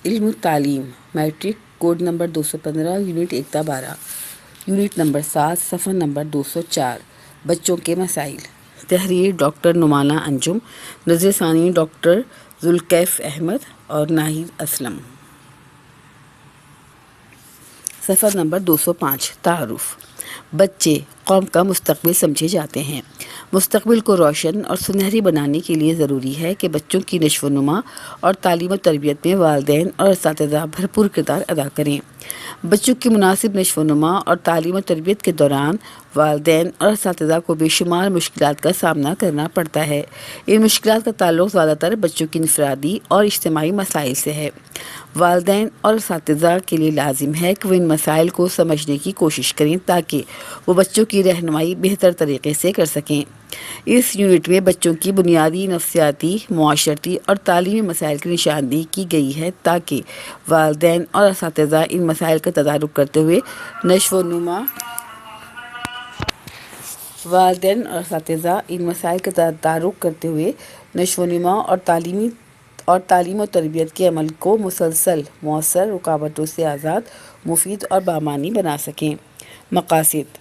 علم و تعلیم matric code number 215 unit 1-12 unit number 7 صفحہ نمبر 204 بچوں کے مسائل۔ تحریر ڈاکٹر نعمانہ انجم، نظر ثانی ڈاکٹر ذوالکیف احمد اور ناہید اسلم۔ صفحہ نمبر 205 تعارف۔ بچے قوم کا مستقبل سمجھے جاتے ہیں۔ مستقبل کو روشن اور سنہری بنانے کے لیے ضروری ہے کہ بچوں کی نشو و نما اور تعلیم و تربیت میں والدین اور اساتذہ بھرپور کردار ادا کریں۔ بچوں کی مناسب نشو و نما اور تعلیم و تربیت کے دوران والدین اور اساتذہ کو بے شمار مشکلات کا سامنا کرنا پڑتا ہے۔ ان مشکلات کا تعلق زیادہ تر بچوں کی انفرادی اور اجتماعی مسائل سے ہے۔ والدین اور اساتذہ کے لیے لازم ہے کہ وہ ان مسائل کو سمجھنے کی کوشش کریں تاکہ وہ بچوں کی رہنمائی بہتر طریقے سے کر سکیں۔ اس یونٹ میں بچوں کی بنیادی نفسیاتی، معاشرتی اور تعلیمی مسائل کی نشاندہی کی گئی ہے تاکہ والدین اور اساتذہ ان مسائل کا تدارک کرتے ہوئے نشو و نما اور تعلیم و تربیت کے عمل کو مسلسل، مؤثر، رکاوٹوں سے آزاد، مفید اور بامعنی بنا سکیں۔ مقاصد۔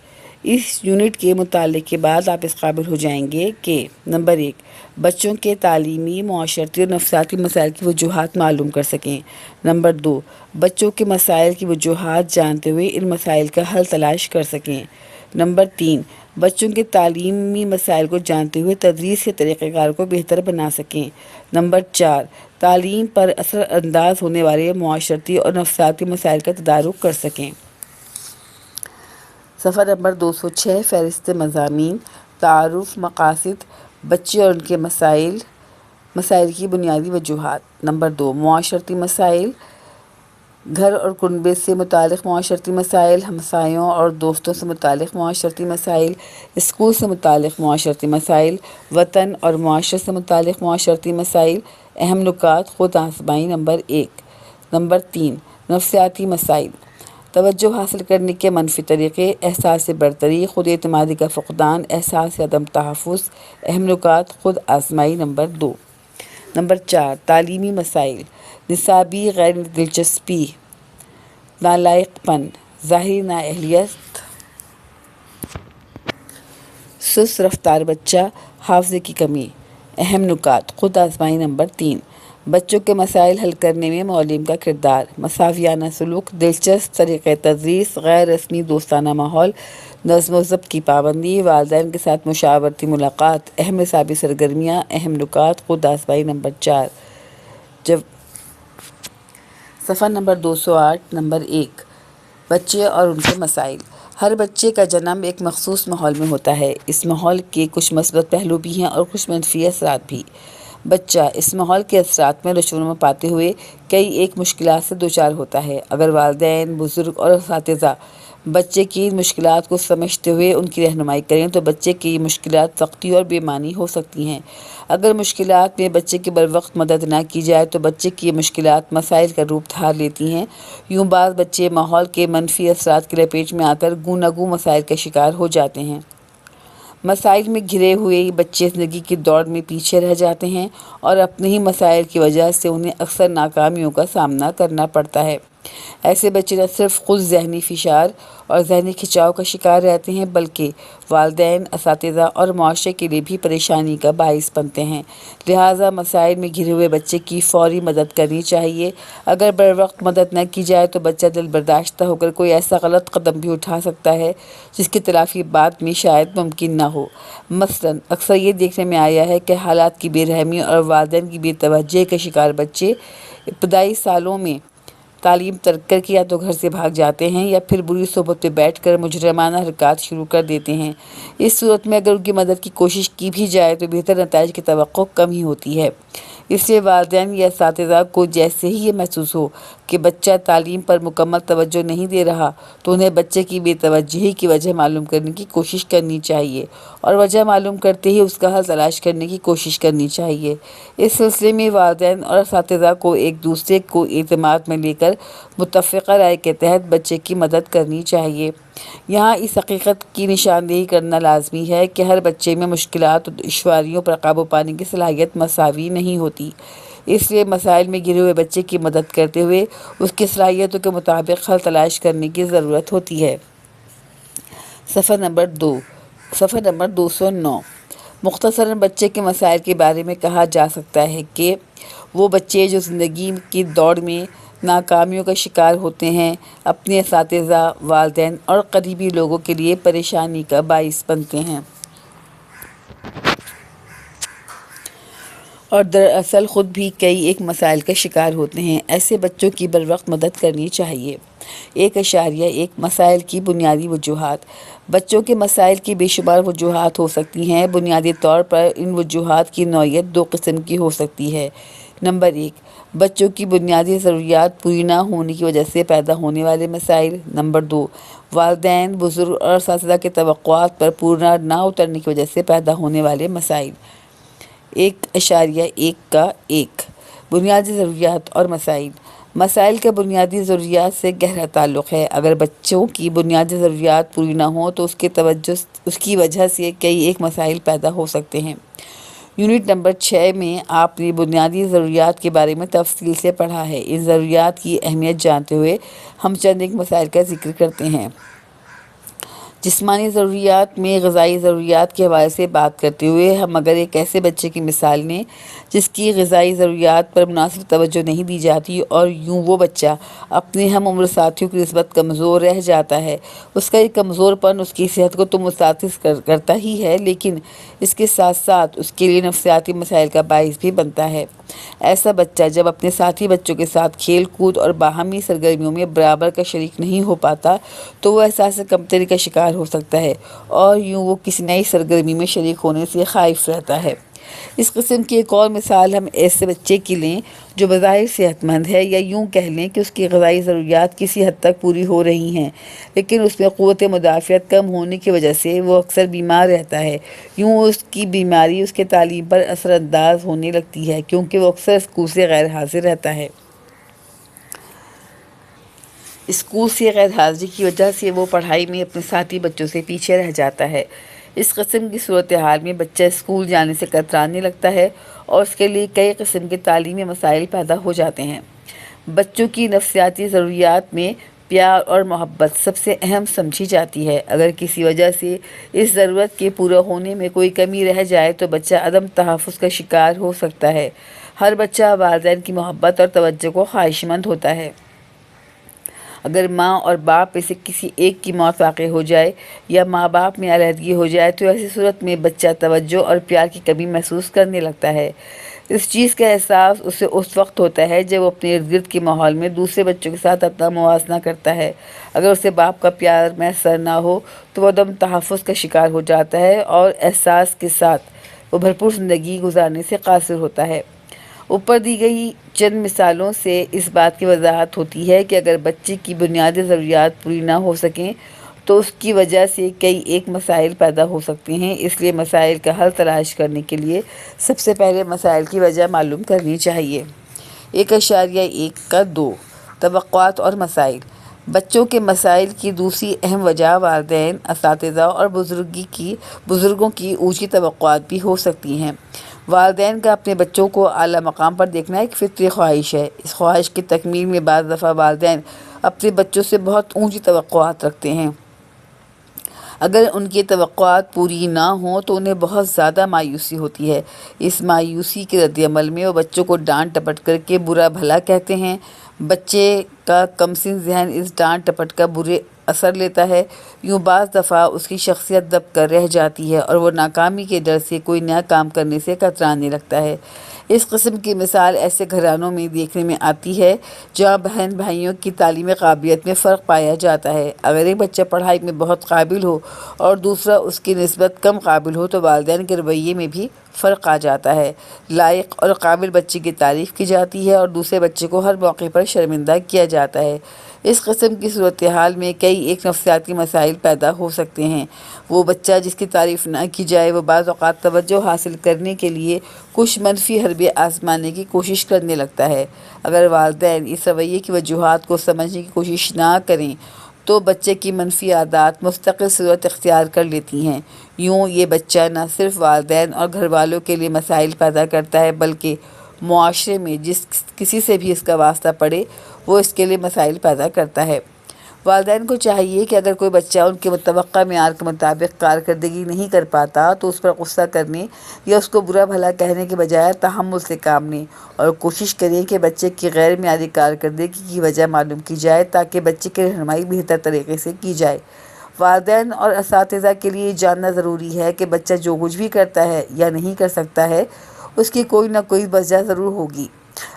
اس یونٹ کے مطالعے کے بعد آپ اس قابل ہو جائیں گے کہ نمبر 1 بچوں کے تعلیمی، معاشرتی اور نفسیاتی مسائل کی وجوہات معلوم کر سکیں۔ نمبر 2 بچوں کے مسائل کی وجوہات جانتے ہوئے ان مسائل کا حل تلاش کر سکیں۔ نمبر 3 بچوں کے تعلیمی مسائل کو جانتے ہوئے تدریس کے طریقہ کار کو بہتر بنا سکیں۔ نمبر 4 تعلیم پر اثر انداز ہونے والے معاشرتی اور نفسیاتی مسائل کا تدارک کر سکیں۔ صفحہ نمبر 206 فہرست مضامین۔ تعارف، مقاصد، بچے اور ان کے مسائل کی بنیادی وجوہات۔ نمبر 2 معاشرتی مسائل، گھر اور کنبے سے متعلق معاشرتی مسائل، ہمسایوں اور دوستوں سے متعلق معاشرتی مسائل، اسکول سے متعلق معاشرتی مسائل، وطن اور معاشرت سے متعلق معاشرتی مسائل۔ اہم نکات خود آزمائی نمبر 1۔ نمبر 3 نفسیاتی مسائل، توجہ حاصل کرنے کے منفی طریقے، احساس برتری، خود اعتمادی کا فقدان، احساس عدم تحفظ۔ اہم نکات خود آزمائی نمبر 2۔ نمبر 4 تعلیمی مسائل، نصابی غیر دلچسپی، نالائق پن، ظاہری نااہلیت، سست رفتار بچہ، حافظے کی کمی۔ اہم نکات خود آزمائی نمبر 3۔ بچوں کے مسائل حل کرنے میں معلم کا کردار، مساویانہ سلوک، دلچسپ طریقہ تدریس، غیر رسمی دوستانہ ماحول، نظم و ضبط کی پابندی، والدین کے ساتھ مشاورتی ملاقات۔ اہم نصابی سرگرمیاں۔ اہم نکات خود آزمائی نمبر 4۔ صفحہ نمبر 208 نمبر 1 بچے اور ان کے مسائل۔ ہر بچے کا جنم ایک مخصوص ماحول میں ہوتا ہے۔ اس ماحول کے کچھ مثبت پہلو بھی ہیں اور کچھ منفی اثرات بھی۔ بچہ اس ماحول کے اثرات میں نشو و نما پاتے ہوئے کئی ایک مشکلات سے دوچار ہوتا ہے۔ اگر والدین، بزرگ اور اساتذہ بچے کی ان مشکلات کو سمجھتے ہوئے ان کی رہنمائی کریں تو بچے کی یہ مشکلات سختی اور بے معنی ہو سکتی ہیں۔ اگر مشکلات میں بچے کی بروقت مدد نہ کی جائے تو بچے کی یہ مشکلات مسائل کا روپ دھار لیتی ہیں۔ یوں بعض بچے ماحول کے منفی اثرات کی لپیٹ میں آ کر گو نہ گو مسائل کا شکار ہو جاتے ہیں۔ مسائل میں گھرے ہوئے بچے زندگی کی دوڑ میں پیچھے رہ جاتے ہیں اور اپنے ہی مسائل کی وجہ سے انہیں اکثر ناکامیوں کا سامنا کرنا پڑتا ہے۔ ایسے بچے نہ صرف خود ذہنی فشار اور ذہنی کھنچاؤ کا شکار رہتے ہیں بلکہ والدین، اساتذہ اور معاشرے کے لیے بھی پریشانی کا باعث بنتے ہیں۔ لہٰذا مسائل میں گھرے ہوئے بچے کی فوری مدد کرنی چاہیے۔ اگر بروقت مدد نہ کی جائے تو بچہ دل برداشتہ ہو کر کوئی ایسا غلط قدم بھی اٹھا سکتا ہے جس کی تلافی بعد میں شاید ممکن نہ ہو۔ مثلاً اکثر یہ دیکھنے میں آیا ہے کہ حالات کی بے رحمی اور والدین کی بے توجہی کا شکار بچے ابتدائی سالوں میں تعلیم ترک کر کے یا تو گھر سے بھاگ جاتے ہیں یا پھر بری صحبت میں بیٹھ کر مجرمانہ حرکات شروع کر دیتے ہیں۔ اس صورت میں اگر ان کی مدد کی کوشش کی بھی جائے تو بہتر نتائج کی توقع کم ہی ہوتی ہے۔ اس لیے والدین یا اساتذہ کو جیسے ہی یہ محسوس ہو کہ بچہ تعلیم پر مکمل توجہ نہیں دے رہا تو انہیں بچے کی بے توجہی کی وجہ معلوم کرنے کی کوشش کرنی چاہیے اور وجہ معلوم کرتے ہی اس کا حل تلاش کرنے کی کوشش کرنی چاہیے۔ اس سلسلے میں والدین اور اساتذہ کو ایک دوسرے کو اعتماد میں لے کر متفقہ رائے کے تحت بچے کی مدد کرنی چاہیے۔ یہاں اس حقیقت کی نشاندہی کرنا لازمی ہے کہ ہر بچے میں مشکلات اور دشواریوں پر قابو پانے کی صلاحیت مساوی نہیں ہوتی۔ اس لیے مسائل میں گرے ہوئے بچے کی مدد کرتے ہوئے اس کی صلاحیتوں کے مطابق حل تلاش کرنے کی ضرورت ہوتی ہے۔ صفحہ نمبر 209۔ مختصراً بچے کے مسائل کے بارے میں کہا جا سکتا ہے کہ وہ بچے جو زندگی کی دوڑ میں ناکامیوں کا شکار ہوتے ہیں، اپنے اساتذہ، والدین اور قریبی لوگوں کے لیے پریشانی کا باعث بنتے ہیں اور دراصل خود بھی کئی ایک مسائل کا شکار ہوتے ہیں۔ ایسے بچوں کی بروقت مدد کرنی چاہیے۔ 1.1 مسائل کی بنیادی وجوہات۔ بچوں کے مسائل کی بے شمار وجوہات ہو سکتی ہیں۔ بنیادی طور پر ان وجوہات کی نوعیت 2 قسم کی ہو سکتی ہے۔ نمبر 1، بچوں کی بنیادی ضروریات پوری نہ ہونے کی وجہ سے پیدا ہونے والے مسائل۔ نمبر 2، والدین، بزرگ اور اساتذہ کے توقعات پر پورا نہ اترنے کی وجہ سے پیدا ہونے والے مسائل۔ 1.1 بنیادی ضروریات اور مسائل۔ مسائل کا بنیادی ضروریات سے گہرا تعلق ہے۔ اگر بچوں کی بنیادی ضروریات پوری نہ ہوں تو اس کی وجہ سے کئی ایک مسائل پیدا ہو سکتے ہیں۔ یونٹ نمبر 6 میں آپ نے بنیادی ضروریات کے بارے میں تفصیل سے پڑھا ہے۔ ان ضروریات کی اہمیت جانتے ہوئے ہم چند ایک مسائل کا ذکر کرتے ہیں۔ جسمانی ضروریات میں غذائی ضروریات کے حوالے سے بات کرتے ہوئے ہم اگر ایک ایسے بچے کی مثال لیں جس کی غذائی ضروریات پر مناسب توجہ نہیں دی جاتی اور یوں وہ بچہ اپنے ہم عمر ساتھیوں کی نسبت کمزور رہ جاتا ہے، اس کا یہ کمزور پن اس کی صحت کو تو متاثر کرتا ہی ہے لیکن اس کے ساتھ ساتھ اس کے لیے نفسیاتی مسائل کا باعث بھی بنتا ہے۔ ایسا بچہ جب اپنے ساتھی بچوں کے ساتھ کھیل کود اور باہمی سرگرمیوں میں برابر کا شریک نہیں ہو پاتا تو وہ احساس کمتری کا شکار ہو سکتا ہے اور یوں وہ کسی نئی سرگرمی میں شریک ہونے سے خائف رہتا ہے۔ اس قسم کی ایک اور مثال ہم ایسے بچے کی لیں جو بظاہر صحت مند ہے یا یوں کہہ لیں کہ اس کی غذائی ضروریات کسی حد تک پوری ہو رہی ہیں لیکن اس میں قوت مدافعت کم ہونے کی وجہ سے وہ اکثر بیمار رہتا ہے۔ یوں اس کی بیماری اس کے تعلیم پر اثر انداز ہونے لگتی ہے کیونکہ وہ اکثر اسکول سے غیر حاضر رہتا ہے۔ اسکول سے غیر حاضری کی وجہ سے وہ پڑھائی میں اپنے ساتھی بچوں سے پیچھے رہ جاتا ہے۔ اس قسم کی صورتحال میں بچہ اسکول جانے سے کترانے لگتا ہے اور اس کے لیے کئی قسم کے تعلیمی مسائل پیدا ہو جاتے ہیں۔ بچوں کی نفسیاتی ضروریات میں پیار اور محبت سب سے اہم سمجھی جاتی ہے۔ اگر کسی وجہ سے اس ضرورت کے پورا ہونے میں کوئی کمی رہ جائے تو بچہ عدم تحفظ کا شکار ہو سکتا ہے۔ ہر بچہ والدین کی محبت اور توجہ کو خواہشمند ہوتا ہے۔ اگر ماں اور باپ میں سے کسی ایک کی موت واقع ہو جائے یا ماں باپ میں علیحدگی ہو جائے تو ایسی صورت میں بچہ توجہ اور پیار کی کمی محسوس کرنے لگتا ہے۔ اس چیز کا احساس اسے اس وقت ہوتا ہے جب وہ اپنے ارد گرد کے ماحول میں دوسرے بچوں کے ساتھ اپنا موازنہ کرتا ہے۔ اگر اسے باپ کا پیار میسر نہ ہو تو وہ عدم تحفظ کا شکار ہو جاتا ہے اور احساس کے ساتھ وہ بھرپور زندگی گزارنے سے قاصر ہوتا ہے۔ اوپر دی گئی چند مثالوں سے اس بات کی وضاحت ہوتی ہے کہ اگر بچے کی بنیادی ضروریات پوری نہ ہو سکیں تو اس کی وجہ سے کئی ایک مسائل پیدا ہو سکتے ہیں۔ اس لیے مسائل کا حل تلاش کرنے کے لیے سب سے پہلے مسائل کی وجہ معلوم کرنی چاہیے۔ 1.1 توقعات اور مسائل۔ بچوں کے مسائل کی دوسری اہم وجہ والدین، اساتذہ اور بزرگوں کی اونچی توقعات بھی ہو سکتی ہیں۔ والدین کا اپنے بچوں کو اعلیٰ مقام پر دیکھنا ایک فطری خواہش ہے۔ اس خواہش کی تکمیل میں بعض دفعہ والدین اپنے بچوں سے بہت اونچی توقعات رکھتے ہیں۔ اگر ان کی توقعات پوری نہ ہوں تو انہیں بہت زیادہ مایوسی ہوتی ہے۔ اس مایوسی کے رد عمل میں وہ بچوں کو ڈانٹ ٹپٹ کر کے برا بھلا کہتے ہیں۔ بچے کا کمسن ذہن اس ڈانٹ ٹپٹ کا برے اثر لیتا ہے۔ یوں بعض دفعہ اس کی شخصیت دب کر رہ جاتی ہے اور وہ ناکامی کے ڈر سے کوئی نیا کام کرنے سے کترانے لگتا ہے۔ اس قسم کی مثال ایسے گھرانوں میں دیکھنے میں آتی ہے جہاں بہن بھائیوں کی تعلیمی قابلیت میں فرق پایا جاتا ہے۔ اگر ایک بچہ پڑھائی میں بہت قابل ہو اور دوسرا اس کی نسبت کم قابل ہو تو والدین کے رویے میں بھی فرق آ جاتا ہے۔ لائق اور قابل بچے کی تعریف کی جاتی ہے اور دوسرے بچے کو ہر موقع پر شرمندہ کیا جاتا ہے۔ اس قسم کی صورتحال میں کئی ایک نفسیاتی مسائل پیدا ہو سکتے ہیں۔ وہ بچہ جس کی تعریف نہ کی جائے وہ بعض اوقات توجہ حاصل کرنے کے لیے کچھ منفی حربے آزمانے کی کوشش کرنے لگتا ہے۔ اگر والدین اس رویے کی وجوہات کو سمجھنے کی کوشش نہ کریں تو بچے کی منفی عادات مستقل صورت اختیار کر لیتی ہیں۔ یوں یہ بچہ نہ صرف والدین اور گھر والوں کے لیے مسائل پیدا کرتا ہے بلکہ معاشرے میں جس کسی سے بھی اس کا واسطہ پڑے وہ اس کے لیے مسائل پیدا کرتا ہے۔ والدین کو چاہیے کہ اگر کوئی بچہ ان کے متوقع معیار کے مطابق کارکردگی نہیں کر پاتا تو اس پر غصہ کرنے یا اس کو برا بھلا کہنے کے بجائے تحمل سے کام لیں اور کوشش کریں کہ بچے کی غیر معیاری کارکردگی کی وجہ معلوم کی جائے تاکہ بچے کی رہنمائی بہتر طریقے سے کی جائے۔ والدین اور اساتذہ کے لیے جاننا ضروری ہے کہ بچہ جو کچھ بھی کرتا ہے یا نہیں کر سکتا ہے اس کی کوئی نہ کوئی وجہ ضرور ہوگی۔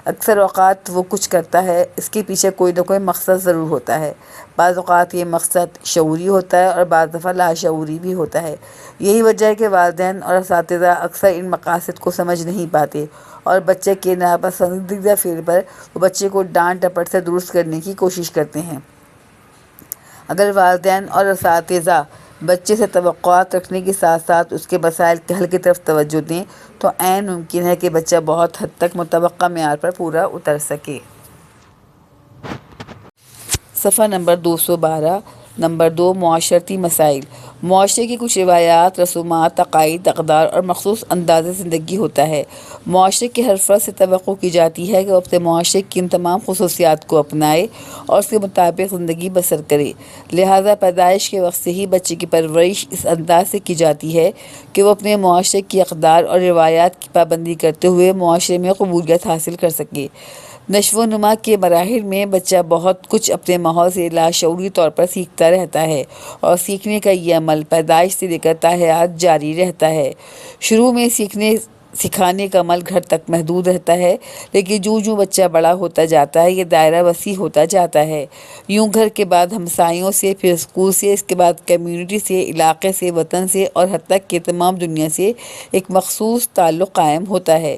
اکثر اوقات وہ کچھ کرتا ہے اس کے پیچھے کوئی نہ کوئی مقصد ضرور ہوتا ہے۔ بعض اوقات یہ مقصد شعوری ہوتا ہے اور بعض دفعہ لاشعوری بھی ہوتا ہے۔ یہی وجہ ہے کہ والدین اور اساتذہ اکثر ان مقاصد کو سمجھ نہیں پاتے اور بچے کے ناپسندیدہ فعل پر وہ بچے کو ڈانٹ ڈپٹ سے درست کرنے کی کوشش کرتے ہیں۔ اگر والدین اور اساتذہ بچے سے توقعات رکھنے کے ساتھ ساتھ اس کے مسائل کے حل کی طرف توجہ دیں تو عین ممکن ہے کہ بچہ بہت حد تک متوقع معیار پر پورا اتر سکے۔ صفحہ نمبر 212 نمبر 2 معاشرتی مسائل۔ معاشرے کی کچھ روایات، رسومات، عقائد، اقدار اور مخصوص انداز زندگی ہوتا ہے۔ معاشرے کے ہر فرد سے توقع کی جاتی ہے کہ وہ اپنے معاشرے کی ان تمام خصوصیات کو اپنائے اور اس کے مطابق زندگی بسر کرے۔ لہٰذا پیدائش کے وقت سے ہی بچے کی پرورش اس انداز سے کی جاتی ہے کہ وہ اپنے معاشرے کی اقدار اور روایات کی پابندی کرتے ہوئے معاشرے میں قبولیت حاصل کر سکے۔ نشو و نما کے مراحل میں بچہ بہت کچھ اپنے ماحول سے لاشعوری طور پر سیکھتا رہتا ہے اور سیکھنے کا یہ عمل پیدائش سے لے کر تا حیات جاری رہتا ہے۔ شروع میں سکھانے کا عمل گھر تک محدود رہتا ہے، لیکن جوں بچہ بڑا ہوتا جاتا ہے یہ دائرہ وسیع ہوتا جاتا ہے۔ یوں گھر کے بعد ہمسایوں سے، پھر اسکول سے، اس کے بعد کمیونٹی سے، علاقے سے، وطن سے اور حتیٰ کہ تمام دنیا سے ایک مخصوص تعلق قائم ہوتا ہے۔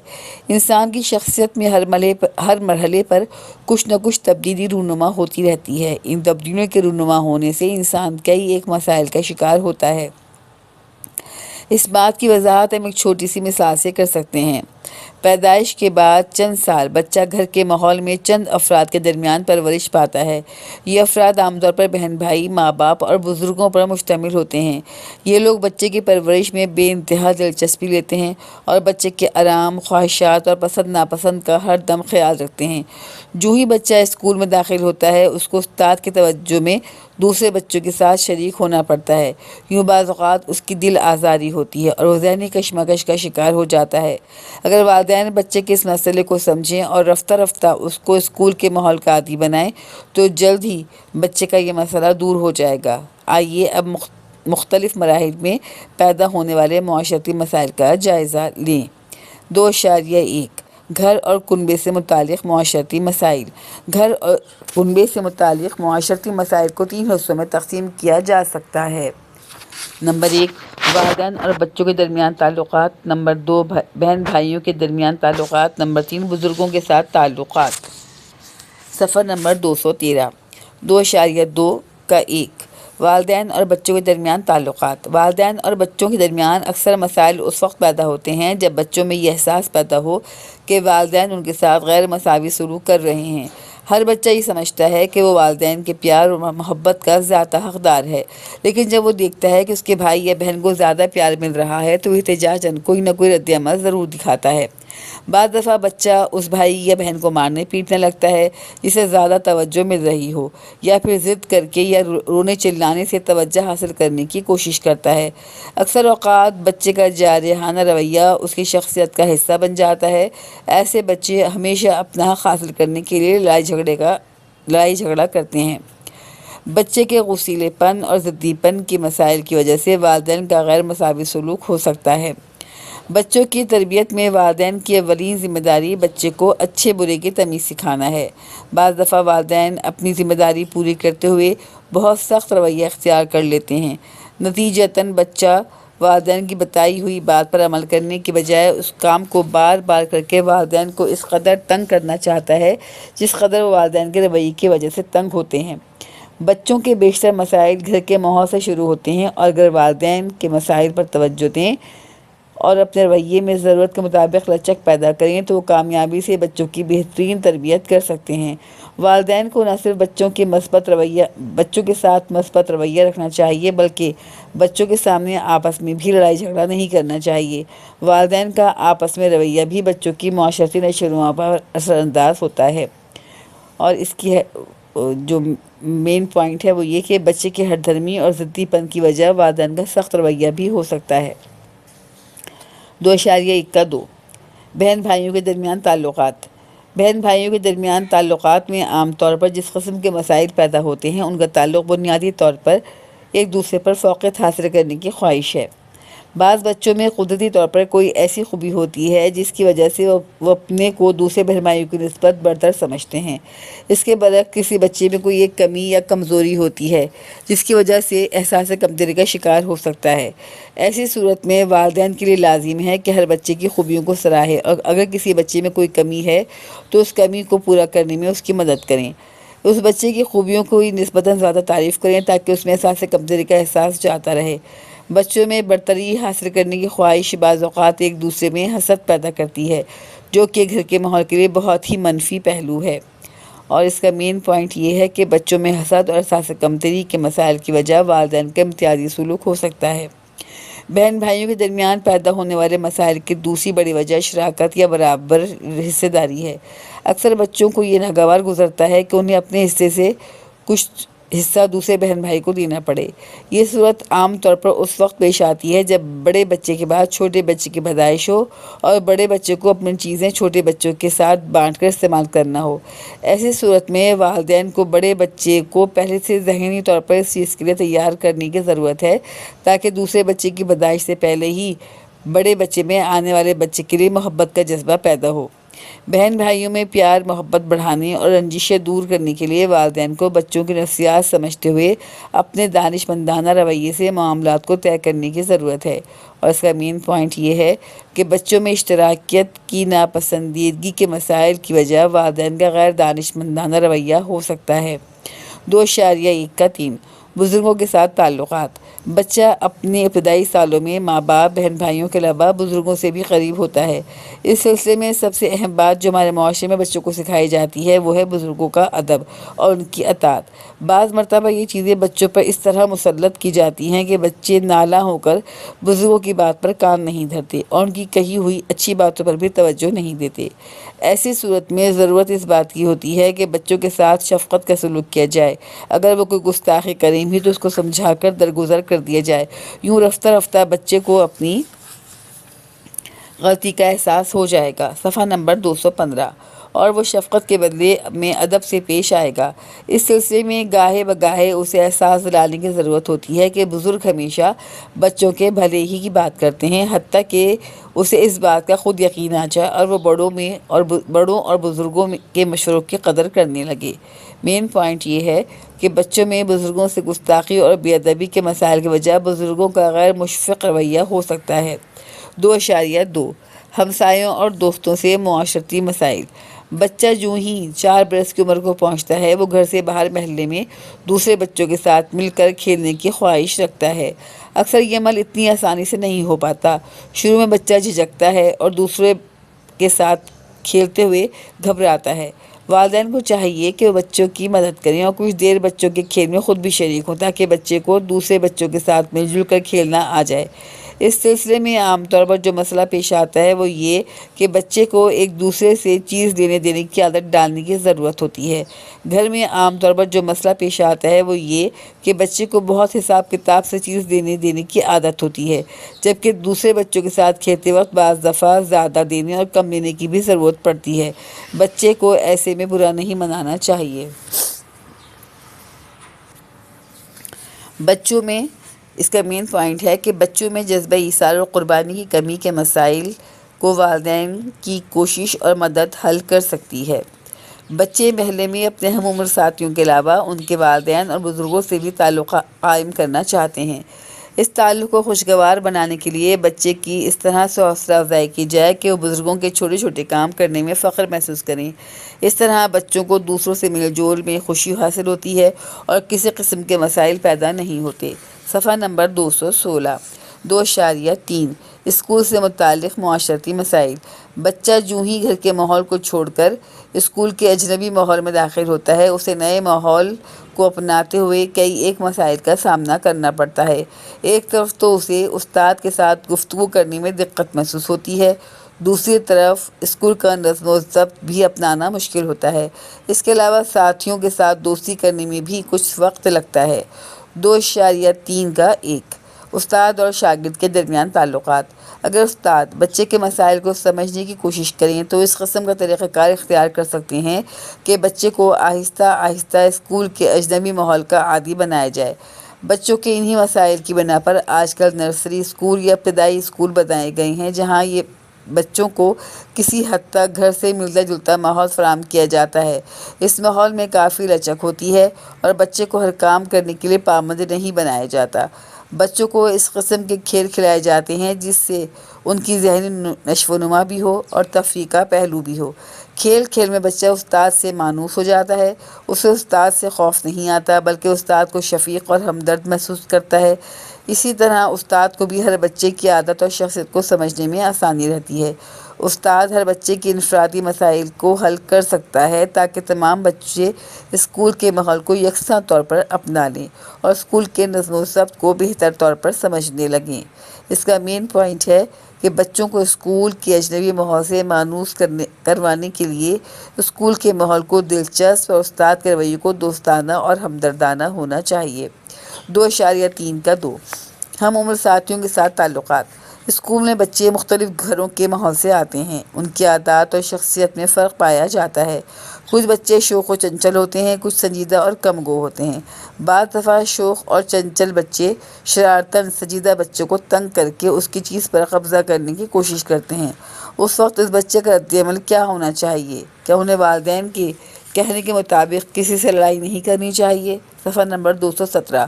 انسان کی شخصیت میں ہر مرحلے پر کچھ نہ کچھ تبدیلی رونما ہوتی رہتی ہے۔ ان تبدیلیوں کے رونما ہونے سے انسان کئی ایک مسائل کا شکار ہوتا ہے۔ اس بات کی وضاحت ہم ایک چھوٹی سی مثال سے کر سکتے ہیں۔ پیدائش کے بعد چند سال بچہ گھر کے ماحول میں چند افراد کے درمیان پرورش پاتا ہے۔ یہ افراد عام طور پر بہن بھائی، ماں باپ اور بزرگوں پر مشتمل ہوتے ہیں۔ یہ لوگ بچے کی پرورش میں بے انتہا دلچسپی لیتے ہیں اور بچے کے آرام، خواہشات اور پسند ناپسند کا ہر دم خیال رکھتے ہیں۔ جو ہی بچہ اسکول میں داخل ہوتا ہے اس کو استاد کی توجہ میں دوسرے بچوں کے ساتھ شریک ہونا پڑتا ہے۔ یوں بعض اوقات اس کی دل آزاری ہوتی ہے اور وہ ذہنی کشمکش کا شکار ہو جاتا ہے۔ اگر والدین بچے کے اس مسئلے کو سمجھیں اور رفتہ رفتہ اس کو اسکول کے ماحول کا عادی بنائیں تو جلد ہی بچے کا یہ مسئلہ دور ہو جائے گا۔ آئیے اب مختلف مراحل میں پیدا ہونے والے معاشرتی مسائل کا جائزہ لیں۔ 2.1 گھر اور کنبے سے متعلق معاشرتی مسائل۔ گھر اور کنبے سے متعلق معاشرتی مسائل کو 3 حصوں میں تقسیم کیا جا سکتا ہے۔ نمبر 1 والدین اور بچوں کے درمیان تعلقات۔ نمبر 2 بہن بھائیوں کے درمیان تعلقات۔ نمبر 3 بزرگوں کے ساتھ تعلقات۔ صفحہ نمبر 213 2.2 والدین اور بچوں کے درمیان تعلقات۔ والدین اور بچوں کے درمیان اکثر مسائل اس وقت پیدا ہوتے ہیں جب بچوں میں یہ احساس پیدا ہو کہ والدین ان کے ساتھ غیر مساوی سلوک کر رہے ہیں۔ ہر بچہ یہ سمجھتا ہے کہ وہ والدین کے پیار اور محبت کا ذاتہ حقدار ہے، لیکن جب وہ دیکھتا ہے کہ اس کے بھائی یا بہن کو زیادہ پیار مل رہا ہے تو احتجاجاً کوئی نہ کوئی رد عمل ضرور دکھاتا ہے۔ بعض دفعہ بچہ اس بھائی یا بہن کو مارنے پیٹنے لگتا ہے جسے زیادہ توجہ مل رہی ہو، یا پھر ضد کر کے یا رونے چلانے سے توجہ حاصل کرنے کی کوشش کرتا ہے۔ اکثر اوقات بچے کا جارحانہ رویہ اس کی شخصیت کا حصہ بن جاتا ہے۔ ایسے بچے ہمیشہ اپنا حق حاصل کرنے کے لیے لڑائی جھگڑا کرتے ہیں۔ بچے کے غصیلے پن اور ضدی پن کے مسائل کی وجہ سے والدین کا غیر مساوی سلوک ہو سکتا ہے۔ بچوں کی تربیت میں والدین کی اولین ذمہ داری بچے کو اچھے برے کی تمیز سکھانا ہے۔ بعض دفعہ والدین اپنی ذمہ داری پوری کرتے ہوئے بہت سخت رویہ اختیار کر لیتے ہیں۔ نتیجتاً بچہ والدین کی بتائی ہوئی بات پر عمل کرنے کے بجائے اس کام کو بار بار کر کے والدین کو اس قدر تنگ کرنا چاہتا ہے جس قدر وہ والدین کے رویے کی وجہ سے تنگ ہوتے ہیں۔ بچوں کے بیشتر مسائل گھر کے ماحول سے شروع ہوتے ہیں اور اگر والدین کے مسائل پر توجہ دیں اور اپنے رویے میں ضرورت کے مطابق لچک پیدا کریں تو وہ کامیابی سے بچوں کی بہترین تربیت کر سکتے ہیں۔ والدین کو نہ صرف بچوں کے ساتھ مثبت رویہ رکھنا چاہیے بلکہ بچوں کے سامنے آپس میں بھی لڑائی جھگڑا نہیں کرنا چاہیے۔ والدین کا آپس میں رویہ بھی بچوں کی معاشرتی نشو و نما پر اثر انداز ہوتا ہے، اور اس کی جو مین پوائنٹ ہے وہ یہ کہ بچے کے ہٹ دھرمی اور ضدی پن کی وجہ والدین کا سخت رویہ بھی ہو سکتا ہے۔ 2.1 بہن بھائیوں کے درمیان تعلقات۔ بہن بھائیوں کے درمیان تعلقات میں عام طور پر جس قسم کے مسائل پیدا ہوتے ہیں ان کا تعلق بنیادی طور پر ایک دوسرے پر فوقیت حاصل کرنے کی خواہش ہے۔ بعض بچوں میں قدرتی طور پر کوئی ایسی خوبی ہوتی ہے جس کی وجہ سے وہ اپنے کو دوسرے بہن بھائیوں کی نسبت برتر سمجھتے ہیں۔ اس کے برعکس کسی بچے میں کوئی ایک کمی یا کمزوری ہوتی ہے جس کی وجہ سے احساس کمتری کا شکار ہو سکتا ہے۔ ایسی صورت میں والدین کے لیے لازم ہے کہ ہر بچے کی خوبیوں کو سراہیں، اور اگر کسی بچے میں کوئی کمی ہے تو اس کمی کو پورا کرنے میں اس کی مدد کریں۔ اس بچے کی خوبیوں کو ہی نسبتاً زیادہ تعریف کریں تاکہ اس میں احساس کمتری کا احساس جاتا رہے۔ بچوں میں برتری حاصل کرنے کی خواہش بعض اوقات ایک دوسرے میں حسد پیدا کرتی ہے، جو کہ گھر کے ماحول کے لیے بہت ہی منفی پہلو ہے، اور اس کا مین پوائنٹ یہ ہے کہ بچوں میں حسد اور احساس کمتری کے مسائل کی وجہ والدین کا امتیازی سلوک ہو سکتا ہے۔ بہن بھائیوں کے درمیان پیدا ہونے والے مسائل کی دوسری بڑی وجہ شراکت یا برابر حصہ داری ہے۔ اکثر بچوں کو یہ ناگوار گزرتا ہے کہ انہیں اپنے حصے سے کچھ حصہ دوسرے بہن بھائی کو دینا پڑے۔ یہ صورت عام طور پر اس وقت پیش آتی ہے جب بڑے بچے کے بعد چھوٹے بچے کی پیدائش ہو اور بڑے بچے کو اپنی چیزیں چھوٹے بچوں کے ساتھ بانٹ کر استعمال کرنا ہو۔ ایسی صورت میں والدین کو بڑے بچے کو پہلے سے ذہنی طور پر اس چیز کے لیے تیار کرنے کی ضرورت ہے تاکہ دوسرے بچے کی پیدائش سے پہلے ہی بڑے بچے میں آنے والے بچے کے لیے محبت کا جذبہ پیدا ہو۔ بہن بھائیوں میں پیار محبت بڑھانے اور رنجشیں دور کرنے کے لیے والدین کو بچوں کی نفسیات سمجھتے ہوئے اپنے دانشمندانہ رویے سے معاملات کو طے کرنے کی ضرورت ہے، اور اس کا مین پوائنٹ یہ ہے کہ بچوں میں اشتراکیت کی ناپسندیدگی کے مسائل کی وجہ والدین کا غیر دانشمندانہ رویہ ہو سکتا ہے۔ 2.1 بزرگوں کے ساتھ تعلقات۔ بچہ اپنے ابتدائی سالوں میں ماں باپ بہن بھائیوں کے علاوہ بزرگوں سے بھی قریب ہوتا ہے۔ اس سلسلے میں سب سے اہم بات جو ہمارے معاشرے میں بچوں کو سکھائی جاتی ہے وہ ہے بزرگوں کا ادب اور ان کی اطاعت۔ بعض مرتبہ یہ چیزیں بچوں پر اس طرح مسلط کی جاتی ہیں کہ بچے نالاں ہو کر بزرگوں کی بات پر کان نہیں دھرتے اور ان کی کہی ہوئی اچھی باتوں پر بھی توجہ نہیں دیتے۔ ایسی صورت میں ضرورت اس بات کی ہوتی ہے کہ بچوں کے ساتھ شفقت کا سلوک کیا جائے۔ اگر وہ کوئی گستاخی کریں بھی تو اس کو سمجھا کر درگزر کر دیا جائے۔ یوں رفتہ رفتہ بچے کو اپنی غلطی کا احساس ہو جائے گا۔ صفحہ نمبر 215 اور وہ شفقت کے بدلے میں ادب سے پیش آئے گا۔ اس سلسلے میں گاہے بگاہے اسے احساس دلانے کی ضرورت ہوتی ہے کہ بزرگ ہمیشہ بچوں کے بھلے ہی کی بات کرتے ہیں، حتیٰ کہ اسے اس بات کا خود یقین آ جائے اور وہ بڑوں اور بزرگوں کے مشوروں کی قدر کرنے لگے۔ مین پوائنٹ یہ ہے کہ بچوں میں بزرگوں سے گستاخی اور بے ادبی کے مسائل کی وجہ بزرگوں کا غیر مشفق رویہ ہو سکتا ہے۔ 2.2 ہمسایوں اور دوستوں سے معاشرتی مسائل۔ بچہ جو ہی 4 برس کی عمر کو پہنچتا ہے وہ گھر سے باہر محلے میں دوسرے بچوں کے ساتھ مل کر کھیلنے کی خواہش رکھتا ہے۔ اکثر یہ عمل اتنی آسانی سے نہیں ہو پاتا۔ شروع میں بچہ جھجکتا ہے اور دوسرے کے ساتھ کھیلتے ہوئے گھبراتا ہے۔ والدین کو چاہیے کہ وہ بچوں کی مدد کریں اور کچھ دیر بچوں کے کھیل میں خود بھی شریک ہوں تاکہ بچے کو دوسرے بچوں کے ساتھ مل جل کر کھیلنا آ جائے۔ اس سلسلے میں عام طور پر جو مسئلہ پیش آتا ہے وہ یہ کہ بچے کو ایک دوسرے سے چیز دینے کی عادت ڈالنے کی ضرورت ہوتی ہے۔ گھر میں عام طور پر جو مسئلہ پیش آتا ہے وہ یہ کہ بچے کو بہت حساب کتاب سے چیز دینے کی عادت ہوتی ہے، جبکہ دوسرے بچوں کے ساتھ کھیلتے وقت بعض دفعہ زیادہ دینے اور کم لینے کی بھی ضرورت پڑتی ہے۔ بچے کو ایسے میں برا نہیں منانا چاہیے۔ بچوں میں اس کا مین پوائنٹ ہے کہ بچوں میں جذبہ ایثار اور قربانی کی کمی کے مسائل کو والدین کی کوشش اور مدد حل کر سکتی ہے۔ بچے محلے میں اپنے ہم عمر ساتھیوں کے علاوہ ان کے والدین اور بزرگوں سے بھی تعلق قائم کرنا چاہتے ہیں۔ اس تعلق کو خوشگوار بنانے کے لیے بچے کی اس طرح سے حوصلہ افزائی کی جائے کہ وہ بزرگوں کے چھوٹے چھوٹے کام کرنے میں فخر محسوس کریں۔ اس طرح بچوں کو دوسروں سے میل جول میں خوشی حاصل ہوتی ہے اور کسی قسم کے مسائل پیدا نہیں ہوتے۔ صفحہ نمبر 216 2.3 اسکول سے متعلق معاشرتی مسائل۔ بچہ جو ہی گھر کے ماحول کو چھوڑ کر اسکول کے اجنبی ماحول میں داخل ہوتا ہے، اسے نئے ماحول کو اپناتے ہوئے کئی ایک مسائل کا سامنا کرنا پڑتا ہے۔ ایک طرف تو اسے استاد کے ساتھ گفتگو کرنے میں دقت محسوس ہوتی ہے، دوسری طرف اسکول کا نظم و ضبط بھی اپنانا مشکل ہوتا ہے۔ اس کے علاوہ ساتھیوں کے ساتھ دوستی کرنے میں بھی کچھ وقت لگتا ہے۔ 2.3 استاد اور شاگرد کے درمیان تعلقات۔ اگر استاد بچے کے مسائل کو سمجھنے کی کوشش کریں تو اس قسم کا طریقہ کار اختیار کر سکتے ہیں کہ بچے کو آہستہ آہستہ اسکول کے اجنبی ماحول کا عادی بنایا جائے۔ بچوں کے انہی مسائل کی بنا پر آج کل نرسری اسکول یا ابتدائی اسکول بنائے گئے ہیں، جہاں یہ بچوں کو کسی حد تک گھر سے ملتا جلتا ماحول فراہم کیا جاتا ہے۔ اس ماحول میں کافی لچک ہوتی ہے اور بچے کو ہر کام کرنے کے لیے پابند نہیں بنایا جاتا۔ بچوں کو اس قسم کے کھیل کھلائے جاتے ہیں جس سے ان کی ذہنی نشو و نما بھی ہو اور تفریح کا پہلو بھی ہو۔ کھیل کھیل میں بچہ استاد سے مانوس ہو جاتا ہے، اسے استاد سے خوف نہیں آتا بلکہ استاد کو شفیق اور ہمدرد محسوس کرتا ہے۔ اسی طرح استاد کو بھی ہر بچے کی عادت اور شخصیت کو سمجھنے میں آسانی رہتی ہے۔ استاد ہر بچے کے انفرادی مسائل کو حل کر سکتا ہے تاکہ تمام بچے اسکول کے ماحول کو یکساں طور پر اپنا لیں اور اسکول کے نظم و ضبط کو بہتر طور پر سمجھنے لگیں۔ اس کا مین پوائنٹ ہے کہ بچوں کو اسکول کے اجنبی ماحول سے مانوس کروانے کے لیے اسکول کے ماحول کو دلچسپ اور استاد کے رویے کو دوستانہ اور ہمدردانہ ہونا چاہیے۔ 2.3 ہم عمر ساتھیوں کے ساتھ تعلقات۔ اسکول میں بچے مختلف گھروں کے ماحول سے آتے ہیں، ان کی عادات اور شخصیت میں فرق پایا جاتا ہے۔ کچھ بچے شوخ و چنچل ہوتے ہیں، کچھ سنجیدہ اور کم گو ہوتے ہیں۔ بعض دفعہ شوخ اور چنچل بچے شرارتاً سنجیدہ بچے کو تنگ کر کے اس کی چیز پر قبضہ کرنے کی کوشش کرتے ہیں۔ اس وقت اس بچے کا رد عمل کیا ہونا چاہیے؟ کیا انہیں والدین کے کہنے کے مطابق کسی سے لڑائی نہیں کرنی چاہیے؟ صفحہ نمبر 217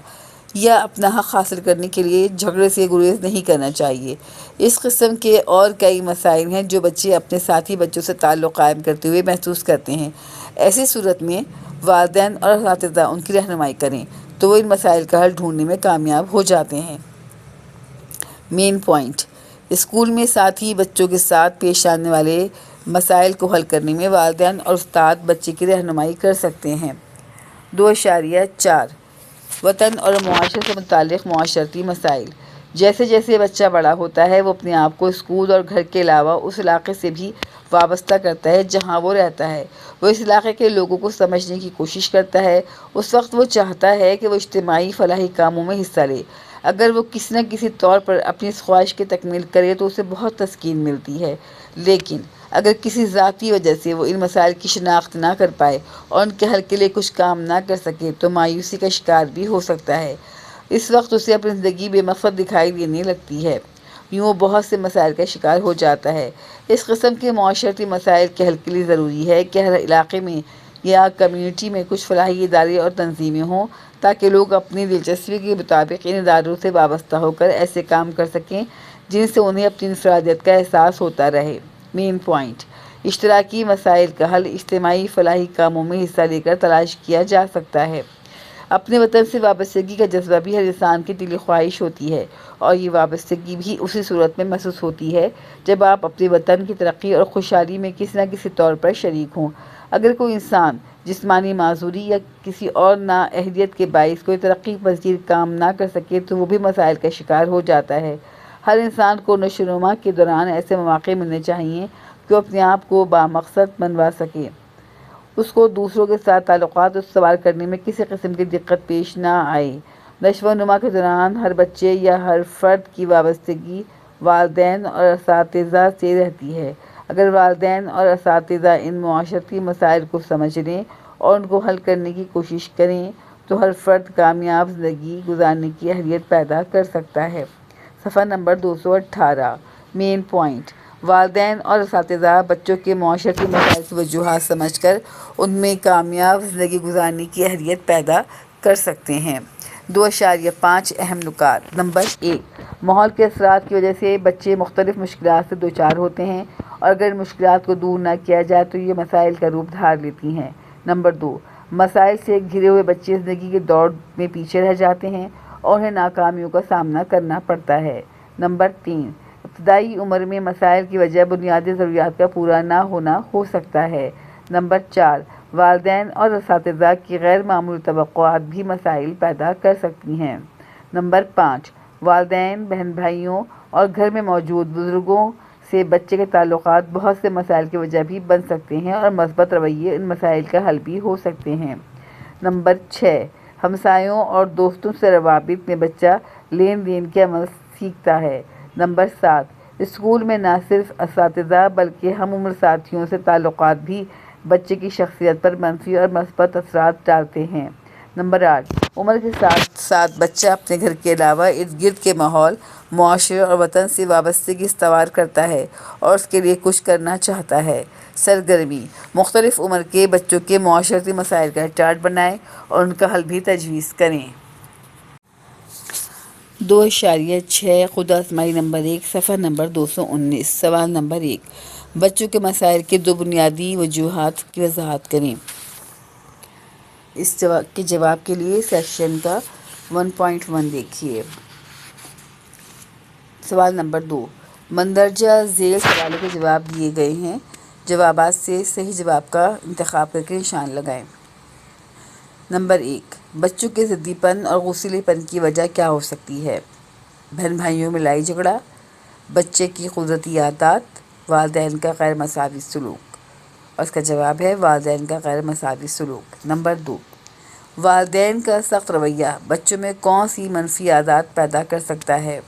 یا اپنا حق حاصل کرنے کے لیے جھگڑے سے گریز نہیں کرنا چاہیے؟ اس قسم کے اور کئی مسائل ہیں جو بچے اپنے ساتھی بچوں سے تعلق قائم کرتے ہوئے محسوس کرتے ہیں۔ ایسی صورت میں والدین اور اساتذہ ان کی رہنمائی کریں تو وہ ان مسائل کا حل ڈھونڈنے میں کامیاب ہو جاتے ہیں۔ مین پوائنٹ: اسکول میں ساتھی بچوں کے ساتھ پیش آنے والے مسائل کو حل کرنے میں والدین اور استاد بچے کی رہنمائی کر سکتے ہیں۔ 2.4 وطن اور معاشرے سے متعلق معاشرتی مسائل۔ جیسے جیسے بچہ بڑا ہوتا ہے وہ اپنے آپ کو اسکول اور گھر کے علاوہ اس علاقے سے بھی وابستہ کرتا ہے جہاں وہ رہتا ہے۔ وہ اس علاقے کے لوگوں کو سمجھنے کی کوشش کرتا ہے۔ اس وقت وہ چاہتا ہے کہ وہ اجتماعی فلاحی کاموں میں حصہ لے۔ اگر وہ کسی نہ کسی طور پر اپنی اس خواہش کی تکمیل کرے تو اسے بہت تسکین ملتی ہے، لیکن اگر کسی ذاتی وجہ سے وہ ان مسائل کی شناخت نہ کر پائے اور ان کے حل کے لیے کچھ کام نہ کر سکے تو مایوسی کا شکار بھی ہو سکتا ہے۔ اس وقت اسے اپنی زندگی بے مقصد دکھائی دینے لگتی ہے۔ یوں وہ بہت سے مسائل کا شکار ہو جاتا ہے۔ اس قسم کے معاشرتی مسائل کے حل کے لیے ضروری ہے کہ ہر علاقے میں یا کمیونٹی میں کچھ فلاحی ادارے اور تنظیمیں ہوں تاکہ لوگ اپنی دلچسپی کے مطابق ان اداروں سے وابستہ ہو کر ایسے کام کر سکیں جن سے انہیں اپنی انفرادیت کا احساس ہوتا رہے۔ مین پوائنٹ: اشتراکی مسائل کا حل اجتماعی فلاحی کاموں میں حصہ لے کر تلاش کیا جا سکتا ہے۔ اپنے وطن سے وابستگی کا جذبہ بھی ہر انسان کی دلی خواہش ہوتی ہے اور یہ وابستگی بھی اسی صورت میں محسوس ہوتی ہے جب آپ اپنے وطن کی ترقی اور خوشحالی میں کسی نہ کسی طور پر شریک ہوں۔ اگر کوئی انسان جسمانی معذوری یا کسی اور نااہلیت کے باعث کوئی ترقی پذیر کام نہ کر سکے تو وہ بھی مسائل کا شکار ہو جاتا ہے۔ ہر انسان کو نشو و نما کے دوران ایسے مواقع ملنے چاہیے کہ وہ اپنے آپ کو بامقصد بنوا سکے، اس کو دوسروں کے ساتھ تعلقات استوار کرنے میں کسی قسم کی دقت پیش نہ آئے۔ نشو و نما کے دوران ہر بچے یا ہر فرد کی وابستگی والدین اور اساتذہ سے رہتی ہے۔ اگر والدین اور اساتذہ ان معاشرتی مسائل کو سمجھ لیں اور ان کو حل کرنے کی کوشش کریں تو ہر فرد کامیاب زندگی گزارنے کی اہلیت پیدا کر سکتا ہے۔ صفحہ نمبر 218 مین پوائنٹ: والدین اور اساتذہ بچوں کے معاشرتی مسائل کی وجوہات سمجھ کر ان میں کامیاب زندگی گزارنے کی اہلیت پیدا کر سکتے ہیں۔ 2.5 اہم نکات۔ نمبر 1: ماحول کے اثرات کی وجہ سے بچے مختلف مشکلات سے دوچار ہوتے ہیں اور اگر ان مشکلات کو دور نہ کیا جائے تو یہ مسائل کا روپ دھار لیتی ہیں۔ نمبر 2: مسائل سے گھرے ہوئے بچے زندگی کے دوڑ میں پیچھے رہ جاتے ہیں اور انہیں ناکامیوں کا سامنا کرنا پڑتا ہے۔ نمبر 3، ابتدائی عمر میں مسائل کی وجہ بنیادی ضروریات کا پورا نہ ہونا ہو سکتا ہے۔ نمبر 4، والدین اور اساتذہ کی غیر معمولی توقعات بھی مسائل پیدا کر سکتی ہیں۔ نمبر 5، والدین، بہن بھائیوں اور گھر میں موجود بزرگوں سے بچے کے تعلقات بہت سے مسائل کی وجہ بھی بن سکتے ہیں اور مثبت رویے ان مسائل کا حل بھی ہو سکتے ہیں۔ نمبر 6، ہمسایوں اور دوستوں سے روابط میں بچہ لین دین کے عمل سیکھتا ہے۔ نمبر 7، اسکول میں نہ صرف اساتذہ بلکہ ہم عمر ساتھیوں سے تعلقات بھی بچے کی شخصیت پر منفی اور مثبت اثرات ڈالتے ہیں۔ نمبر 8، عمر کے ساتھ ساتھ بچہ اپنے گھر کے علاوہ ارد گرد کے ماحول، معاشرے اور وطن سے وابستگی استوار کرتا ہے اور اس کے لیے کچھ کرنا چاہتا ہے۔ سرگرمی: مختلف عمر کے بچوں کے معاشرتی مسائل کا چارٹ بنائیں اور ان کا حل بھی تجویز کریں۔ 2.6 خود آزمائی نمبر 1، صفحہ نمبر 219۔ سوال نمبر 1، بچوں کے مسائل کے 2 بنیادی وجوہات کی وضاحت کریں۔ اس کے جواب کے لیے سیکشن کا 1.1 دیکھیے۔ سوال نمبر 2، مندرجہ ذیل سوالوں کے جواب دیے گئے ہیں۔ جوابات سے صحیح جواب کا انتخاب کر کے نشان لگائیں۔ نمبر 1، بچوں کے ضدی پن اور غصیلے پن کی وجہ کیا ہو سکتی ہے؟ بہن بھائیوں میں لڑائی جھگڑا، بچے کی قدرتی عادات، والدین کا غیر مساوی سلوک۔ اور اس کا جواب ہے والدین کا غیر مساوی سلوک۔ نمبر 2، والدین کا سخت رویہ بچوں میں کون سی منفی عادات پیدا کر سکتا ہے؟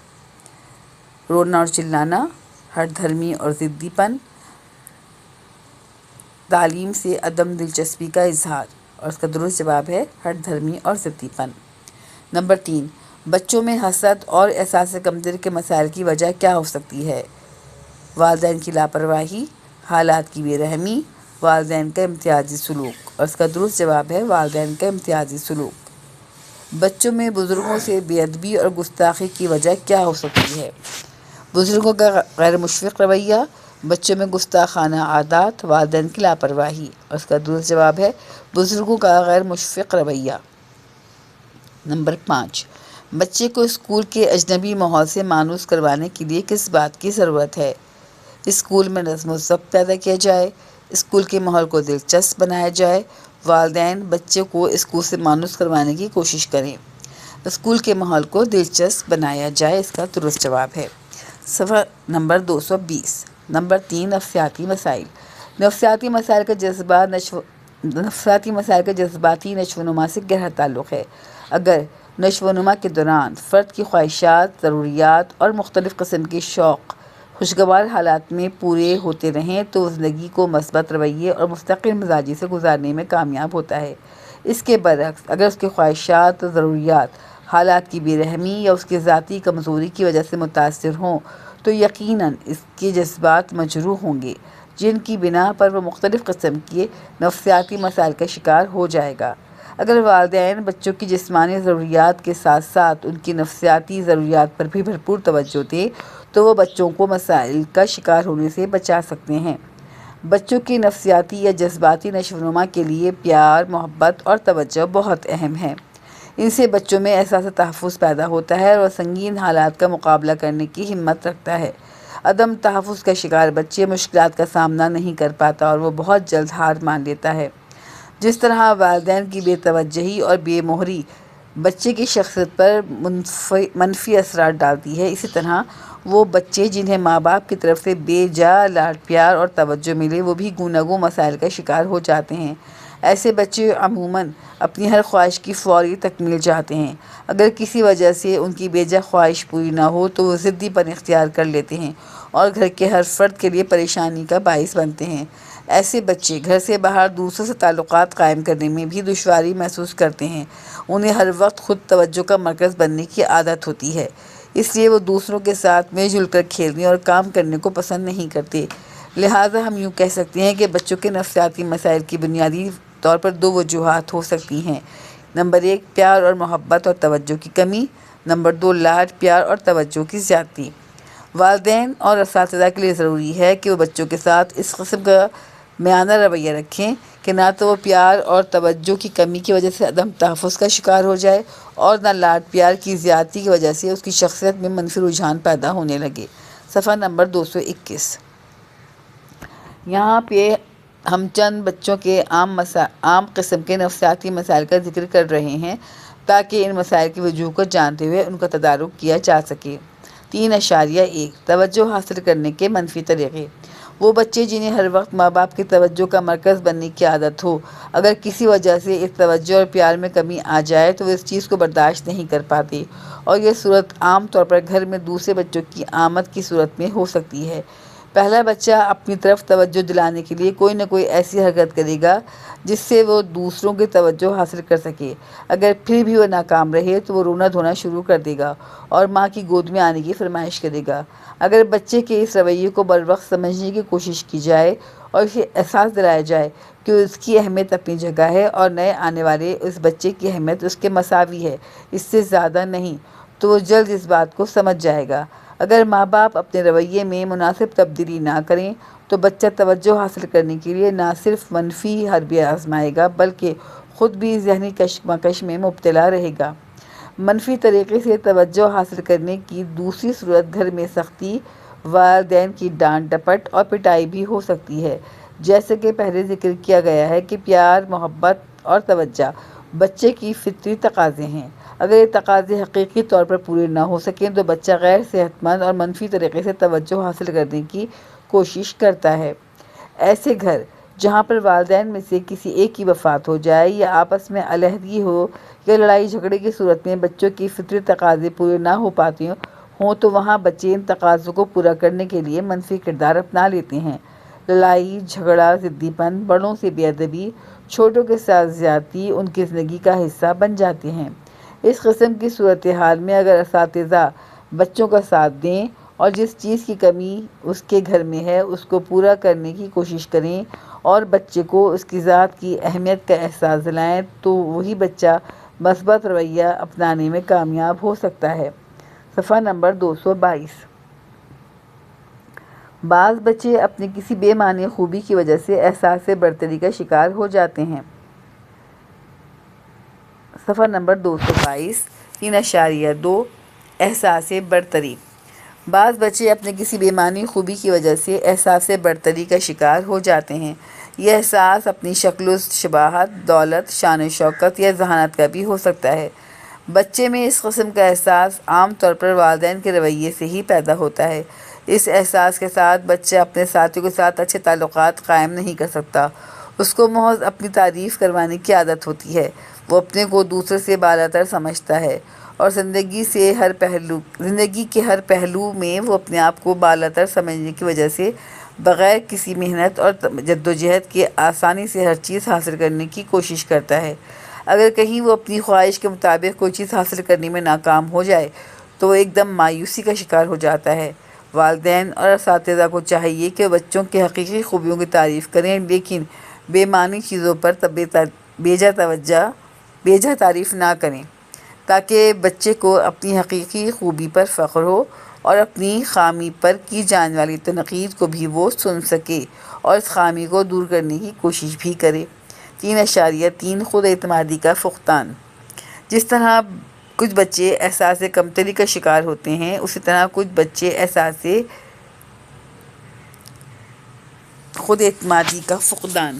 رونا اور چلانا، ہٹ دھرمی اور ضدی پن، تعلیم سے عدم دلچسپی کا اظہار۔ اور اس کا درست جواب ہے ہٹ دھرمی اور ضدی پن۔ نمبر 3، بچوں میں حسد اور احساس کمتری کے مسائل کی وجہ کیا ہو سکتی ہے؟ والدین کی لاپرواہی، حالات کی بے رحمی، والدین کا امتیازی سلوک۔ اور اس کا درست جواب ہے والدین کا امتیازی سلوک۔ بچوں میں بزرگوں سے بے ادبی اور گستاخی کی وجہ کیا ہو سکتی ہے؟ بزرگوں کا غیر مشفق رویہ، بچوں میں گستاخانہ عادات، والدین کی لاپرواہی۔ اور اس کا درست جواب ہے بزرگوں کا غیر مشفق رویہ۔ نمبر 5، بچے کو اسکول کے اجنبی ماحول سے مانوس کروانے کے لیے کس بات کی ضرورت ہے؟ اسکول میں نظم و ضبط پیدا کیا جائے، اسکول کے ماحول کو دلچسپ بنایا جائے، والدین بچے کو اسکول سے مانوس کروانے کی کوشش کریں۔ اسکول کے ماحول کو دلچسپ بنایا جائے، اس کا درست جواب ہے۔ صفحہ نمبر 220۔ نمبر 3، نفسیاتی مسائل۔ نفسیاتی مسائل کا جذباتی نشو و نما سے گہرا تعلق ہے۔ اگر نشو و نما کے دوران فرد کی خواہشات، ضروریات اور مختلف قسم کے شوق خوشگوار حالات میں پورے ہوتے رہیں تو وہ زندگی کو مثبت رویے اور مستقل مزاجی سے گزارنے میں کامیاب ہوتا ہے۔ اس کے برعکس اگر اس کی خواہشات اور ضروریات حالات کی بے رحمی یا اس کی ذاتی کمزوری کی وجہ سے متاثر ہوں تو یقیناً اس کے جذبات مجروح ہوں گے، جن کی بنا پر وہ مختلف قسم کے نفسیاتی مسائل کا شکار ہو جائے گا۔ اگر والدین بچوں کی جسمانی ضروریات کے ساتھ ساتھ ان کی نفسیاتی ضروریات پر بھی بھرپور توجہ دیں تو وہ بچوں کو مسائل کا شکار ہونے سے بچا سکتے ہیں۔ بچوں کی نفسیاتی یا جذباتی نشو و نما کے لیے پیار، محبت اور توجہ بہت اہم ہے۔ ان سے بچوں میں احساس تحفظ پیدا ہوتا ہے اور وہ سنگین حالات کا مقابلہ کرنے کی ہمت رکھتا ہے۔ عدم تحفظ کا شکار بچے مشکلات کا سامنا نہیں کر پاتا اور وہ بہت جلد ہار مان لیتا ہے۔ جس طرح والدین کی بے توجہی اور بے مہری بچے کی شخصیت پر منفی اثرات ڈالتی ہے، اسی طرح وہ بچے جنہیں ماں باپ کی طرف سے بے جا لاڈ پیار اور توجہ ملے وہ بھی گوناگوں مسائل کا شکار ہو جاتے ہیں۔ ایسے بچے عموماً اپنی ہر خواہش کی فوری تکمیل چاہتے ہیں۔ اگر کسی وجہ سے ان کی بیجا خواہش پوری نہ ہو تو وہ ضدی پن اختیار کر لیتے ہیں اور گھر کے ہر فرد کے لیے پریشانی کا باعث بنتے ہیں۔ ایسے بچے گھر سے باہر دوسروں سے تعلقات قائم کرنے میں بھی دشواری محسوس کرتے ہیں۔ انہیں ہر وقت خود توجہ کا مرکز بننے کی عادت ہوتی ہے، اس لیے وہ دوسروں کے ساتھ مل جل کر کھیلنے اور کام کرنے کو پسند نہیں کرتے۔ لہٰذا ہم یوں کہہ سکتے ہیں کہ بچوں کے نفسیاتی مسائل کی بنیادی طور پر 2 وجوہات ہو سکتی ہیں۔ نمبر 1، پیار اور محبت اور توجہ کی کمی۔ نمبر 2، لاڈ، پیار اور توجہ کی زیادتی۔ والدین اور اساتذہ کے لیے ضروری ہے کہ وہ بچوں کے ساتھ اس قسم کا میانہ رویہ رکھیں کہ نہ تو وہ پیار اور توجہ کی کمی کی وجہ سے عدم تحفظ کا شکار ہو جائے اور نہ لاڈ پیار کی زیادتی کی وجہ سے اس کی شخصیت میں منفی رجحان پیدا ہونے لگے۔ صفحہ نمبر 221۔ یہاں پہ ہم چند بچوں کے عام قسم کے نفسیاتی مسائل کا ذکر کر رہے ہیں تاکہ ان مسائل کی وجوہ کو جانتے ہوئے ان کا تدارک کیا جا سکے۔ 3.1 توجہ حاصل کرنے کے منفی طریقے۔ وہ بچے جنہیں ہر وقت ماں باپ کی توجہ کا مرکز بننے کی عادت ہو، اگر کسی وجہ سے اس توجہ اور پیار میں کمی آ جائے تو وہ اس چیز کو برداشت نہیں کر پاتے، اور یہ صورت عام طور پر گھر میں دوسرے بچوں کی آمد کی صورت میں ہو سکتی ہے۔ پہلا بچہ اپنی طرف توجہ دلانے کے لیے کوئی نہ کوئی ایسی حرکت کرے گا جس سے وہ دوسروں کی توجہ حاصل کر سکے۔ اگر پھر بھی وہ ناکام رہے تو وہ رونا دھونا شروع کر دے گا اور ماں کی گود میں آنے کی فرمائش کرے گا۔ اگر بچے کے اس رویے کو بروقت سمجھنے کی کوشش کی جائے اور اسے احساس دلایا جائے کہ اس کی اہمیت اپنی جگہ ہے اور نئے آنے والے اس بچے کی اہمیت اس کے مساوی ہے، اس سے زیادہ نہیں، تو وہ جلد اس بات کو سمجھ جائے گا۔ اگر ماں باپ اپنے رویے میں مناسب تبدیلی نہ کریں تو بچہ توجہ حاصل کرنے کے لیے نہ صرف منفی حربے آزمائے گا بلکہ خود بھی ذہنی کشمکش میں مبتلا رہے گا۔ منفی طریقے سے توجہ حاصل کرنے کی دوسری صورت گھر میں سختی، والدین کی ڈانٹ ڈپٹ اور پٹائی بھی ہو سکتی ہے۔ جیسے کہ پہلے ذکر کیا گیا ہے کہ پیار، محبت اور توجہ بچے کی فطری تقاضے ہیں۔ اگر یہ تقاضے حقیقی طور پر پورے نہ ہو سکیں تو بچہ غیر صحت مند اور منفی طریقے سے توجہ حاصل کرنے کی کوشش کرتا ہے۔ ایسے گھر جہاں پر والدین میں سے کسی ایک کی وفات ہو جائے یا آپس میں علیحدگی ہو یا لڑائی جھگڑے کی صورت میں بچوں کی فطری تقاضے پورے نہ ہو پاتے ہوں تو وہاں بچے ان تقاضوں کو پورا کرنے کے لیے منفی کردار اپنا لیتے ہیں۔ لڑائی جھگڑا، ضدی پن، بڑوں سے بے ادبی، چھوٹوں کے ساتھ زیادتی ان کی زندگی کا حصہ بن جاتے ہیں۔ اس قسم کی صورتحال میں اگر اساتذہ بچوں کا ساتھ دیں اور جس چیز کی کمی اس کے گھر میں ہے اس کو پورا کرنے کی کوشش کریں اور بچے کو اس کی ذات کی اہمیت کا احساس دلائیں تو وہی بچہ مثبت رویہ اپنانے میں کامیاب ہو سکتا ہے۔ صفحہ نمبر 222۔ بعض بچے اپنی کسی بے معنی خوبی کی وجہ سے احساس برتری کا شکار ہو جاتے ہیں۔ صفحہ نمبر 222۔ 3.2 احساس برتری۔ بعض بچے اپنے کسی بے معنی خوبی کی وجہ سے احساس برتری کا شکار ہو جاتے ہیں۔ یہ احساس اپنی شکل و شباہت، دولت، شان و شوکت یا ذہانت کا بھی ہو سکتا ہے۔ بچے میں اس قسم کا احساس عام طور پر والدین کے رویے سے ہی پیدا ہوتا ہے۔ اس احساس کے ساتھ بچہ اپنے ساتھیوں کے ساتھ اچھے تعلقات قائم نہیں کر سکتا۔ اس کو محض اپنی تعریف کروانے کی عادت ہوتی ہے۔ وہ اپنے کو دوسرے سے بالاتر سمجھتا ہے اور زندگی کے ہر پہلو میں وہ اپنے آپ کو بالاتر سمجھنے کی وجہ سے بغیر کسی محنت اور جدوجہد کے آسانی سے ہر چیز حاصل کرنے کی کوشش کرتا ہے۔ اگر کہیں وہ اپنی خواہش کے مطابق کوئی چیز حاصل کرنے میں ناکام ہو جائے تو وہ ایک دم مایوسی کا شکار ہو جاتا ہے۔ والدین اور اساتذہ کو چاہیے کہ بچوں کے حقیقی خوبیوں کی تعریف کریں لیکن بے معنی چیزوں پر بیجا تعریف نہ کریں تاکہ بچے کو اپنی حقیقی خوبی پر فخر ہو اور اپنی خامی پر کی جانے والی تنقید کو بھی وہ سن سکے اور اس خامی کو دور کرنے کی کوشش بھی کرے۔ 3.3 خود اعتمادی کا فقدان۔ جس طرح کچھ بچے احساس کمتری کا شکار ہوتے ہیں اسی طرح کچھ بچے احساس خود اعتمادی کا فقدان۔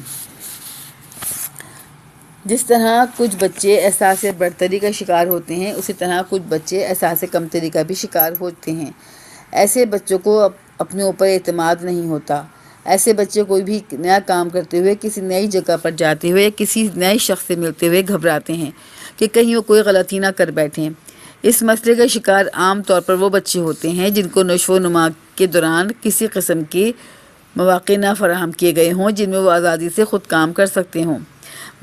جس طرح کچھ بچے احساس برتری کا شکار ہوتے ہیں اسی طرح کچھ بچے احساس کمتری کا بھی شکار ہوتے ہیں۔ ایسے بچوں کو اپنے اوپر اعتماد نہیں ہوتا۔ ایسے بچے کوئی بھی نیا کام کرتے ہوئے، کسی نئی جگہ پر جاتے ہوئے، کسی نئے شخص سے ملتے ہوئے گھبراتے ہیں کہ کہیں وہ کوئی غلطی نہ کر بیٹھیں۔ اس مسئلے کا شکار عام طور پر وہ بچے ہوتے ہیں جن کو نشو و نما کے دوران کسی قسم کے مواقع نہ فراہم کیے گئے ہوں جن میں وہ آزادی سے خود کام کر سکتے ہوں۔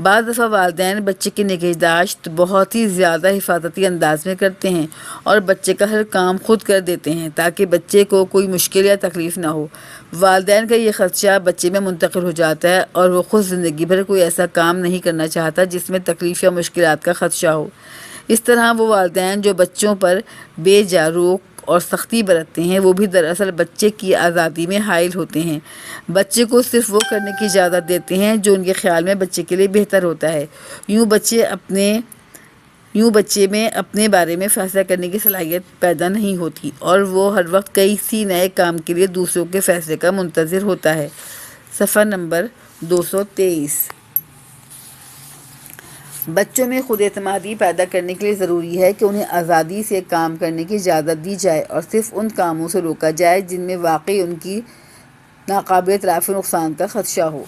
بعض دفعہ والدین بچے کی نگہداشت بہت ہی زیادہ حفاظتی انداز میں کرتے ہیں اور بچے کا ہر کام خود کر دیتے ہیں تاکہ بچے کو کوئی مشکل یا تکلیف نہ ہو۔ والدین کا یہ خدشہ بچے میں منتقل ہو جاتا ہے اور وہ خود زندگی بھر کوئی ایسا کام نہیں کرنا چاہتا جس میں تکلیف یا مشکلات کا خدشہ ہو۔ اس طرح وہ والدین جو بچوں پر بے جا روک اور سختی برتتے ہیں وہ بھی دراصل بچے کی آزادی میں حائل ہوتے ہیں۔ بچے کو صرف وہ کرنے کی اجازت دیتے ہیں جو ان کے خیال میں بچے کے لیے بہتر ہوتا ہے۔ یوں بچے میں اپنے بارے میں فیصلہ کرنے کی صلاحیت پیدا نہیں ہوتی اور وہ ہر وقت کسی نئے کام کے لیے دوسروں کے فیصلے کا منتظر ہوتا ہے۔ صفحہ نمبر 223۔ بچوں میں خود اعتمادی پیدا کرنے کے لیے ضروری ہے کہ انہیں آزادی سے کام کرنے کی اجازت دی جائے اور صرف ان کاموں سے روکا جائے جن میں واقعی ان کی ناقابل رفع نقصان کا خدشہ ہو۔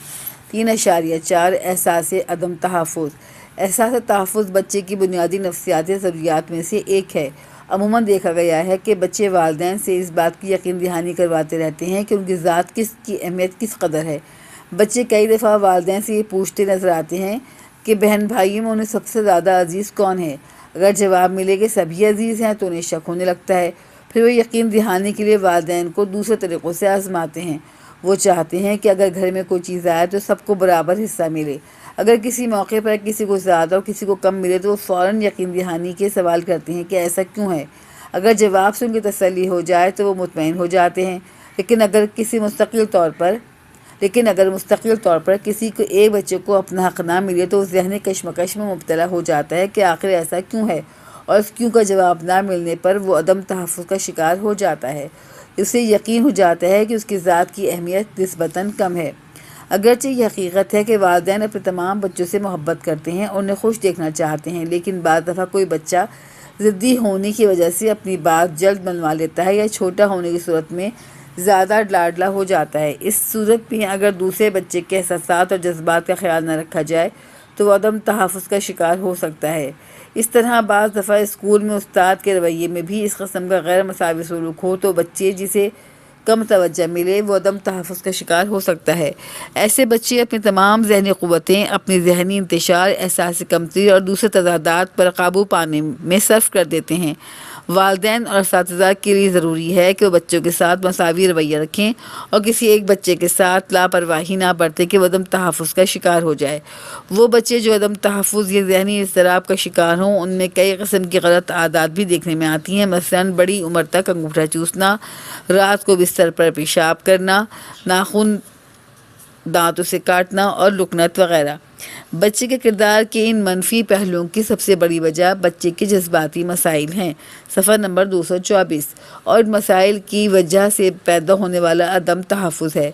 3.4 احساس عدم تحفظ۔ احساس تحفظ بچے کی بنیادی نفسیاتی ضروریات میں سے ایک ہے۔ عموماً دیکھا گیا ہے کہ بچے والدین سے اس بات کی یقین دہانی کرواتے رہتے ہیں کہ ان کی ذات کی اہمیت کس قدر ہے۔ بچے کئی دفعہ والدین سے یہ پوچھتے نظر آتے ہیں کہ بہن بھائیوں میں انہیں سب سے زیادہ عزیز کون ہے۔ اگر جواب ملے کہ سبھی عزیز ہیں تو انہیں شک ہونے لگتا ہے۔ پھر وہ یقین دہانی کے لیے والدین کو دوسرے طریقوں سے آزماتے ہیں۔ وہ چاہتے ہیں کہ اگر گھر میں کوئی چیز آئے تو سب کو برابر حصہ ملے۔ اگر کسی موقع پر کسی کو زیادہ اور کسی کو کم ملے تو وہ فوراً یقین دہانی کے سوال کرتے ہیں کہ ایسا کیوں ہے۔ اگر جواب سے ان کی تسلی ہو جائے تو وہ مطمئن ہو جاتے ہیں، لیکن اگر مستقل طور پر کسی کو ایک بچے کو اپنا حق نہ ملے تو وہ ذہنی کشمکش میں مبتلا ہو جاتا ہے کہ آخر ایسا کیوں ہے، اور اس کیوں کا جواب نہ ملنے پر وہ عدم تحفظ کا شکار ہو جاتا ہے۔ اسے یقین ہو جاتا ہے کہ اس کی ذات کی اہمیت نسبتاً کم ہے۔ اگرچہ یہ حقیقت ہے کہ والدین اپنے تمام بچوں سے محبت کرتے ہیں اور انہیں خوش دیکھنا چاہتے ہیں، لیکن بعض دفعہ کوئی بچہ ضدی ہونے کی وجہ سے اپنی بات جلد منوا لیتا ہے یا چھوٹا ہونے کی صورت میں زیادہ لاڈلا ہو جاتا ہے۔ اس صورت میں اگر دوسرے بچے کے احساسات اور جذبات کا خیال نہ رکھا جائے تو وہ عدم تحفظ کا شکار ہو سکتا ہے۔ اس طرح بعض دفعہ اسکول میں استاد کے رویے میں بھی اس قسم کا غیر مساوی سلوک ہو تو بچے جسے کم توجہ ملے وہ عدم تحفظ کا شکار ہو سکتا ہے۔ ایسے بچے اپنی تمام ذہنی قوتیں اپنی ذہنی انتشار، احساس کمتری اور دوسرے تضادات پر قابو پانے میں صرف کر دیتے ہیں۔ والدین اور اساتذہ کے لیے ضروری ہے کہ وہ بچوں کے ساتھ مساوی رویہ رکھیں اور کسی ایک بچے کے ساتھ لاپرواہی نہ برتیں کہ وہ عدم تحفظ کا شکار ہو جائے۔ وہ بچے جو عدم تحفظ یا ذہنی اضطراب کا شکار ہوں ان میں کئی قسم کی غلط عادات بھی دیکھنے میں آتی ہیں، مثلاً بڑی عمر تک انگوٹھا چوسنا، رات کو بستر پر پیشاب کرنا، ناخن دانتوں سے کاٹنا اور لکنت وغیرہ۔ بچے کے کردار کے ان منفی پہلوؤں کی سب سے بڑی وجہ بچے کے جذباتی مسائل ہیں۔ صفحہ نمبر 224۔ اور ان مسائل کی وجہ سے پیدا ہونے والا عدم تحفظ ہے۔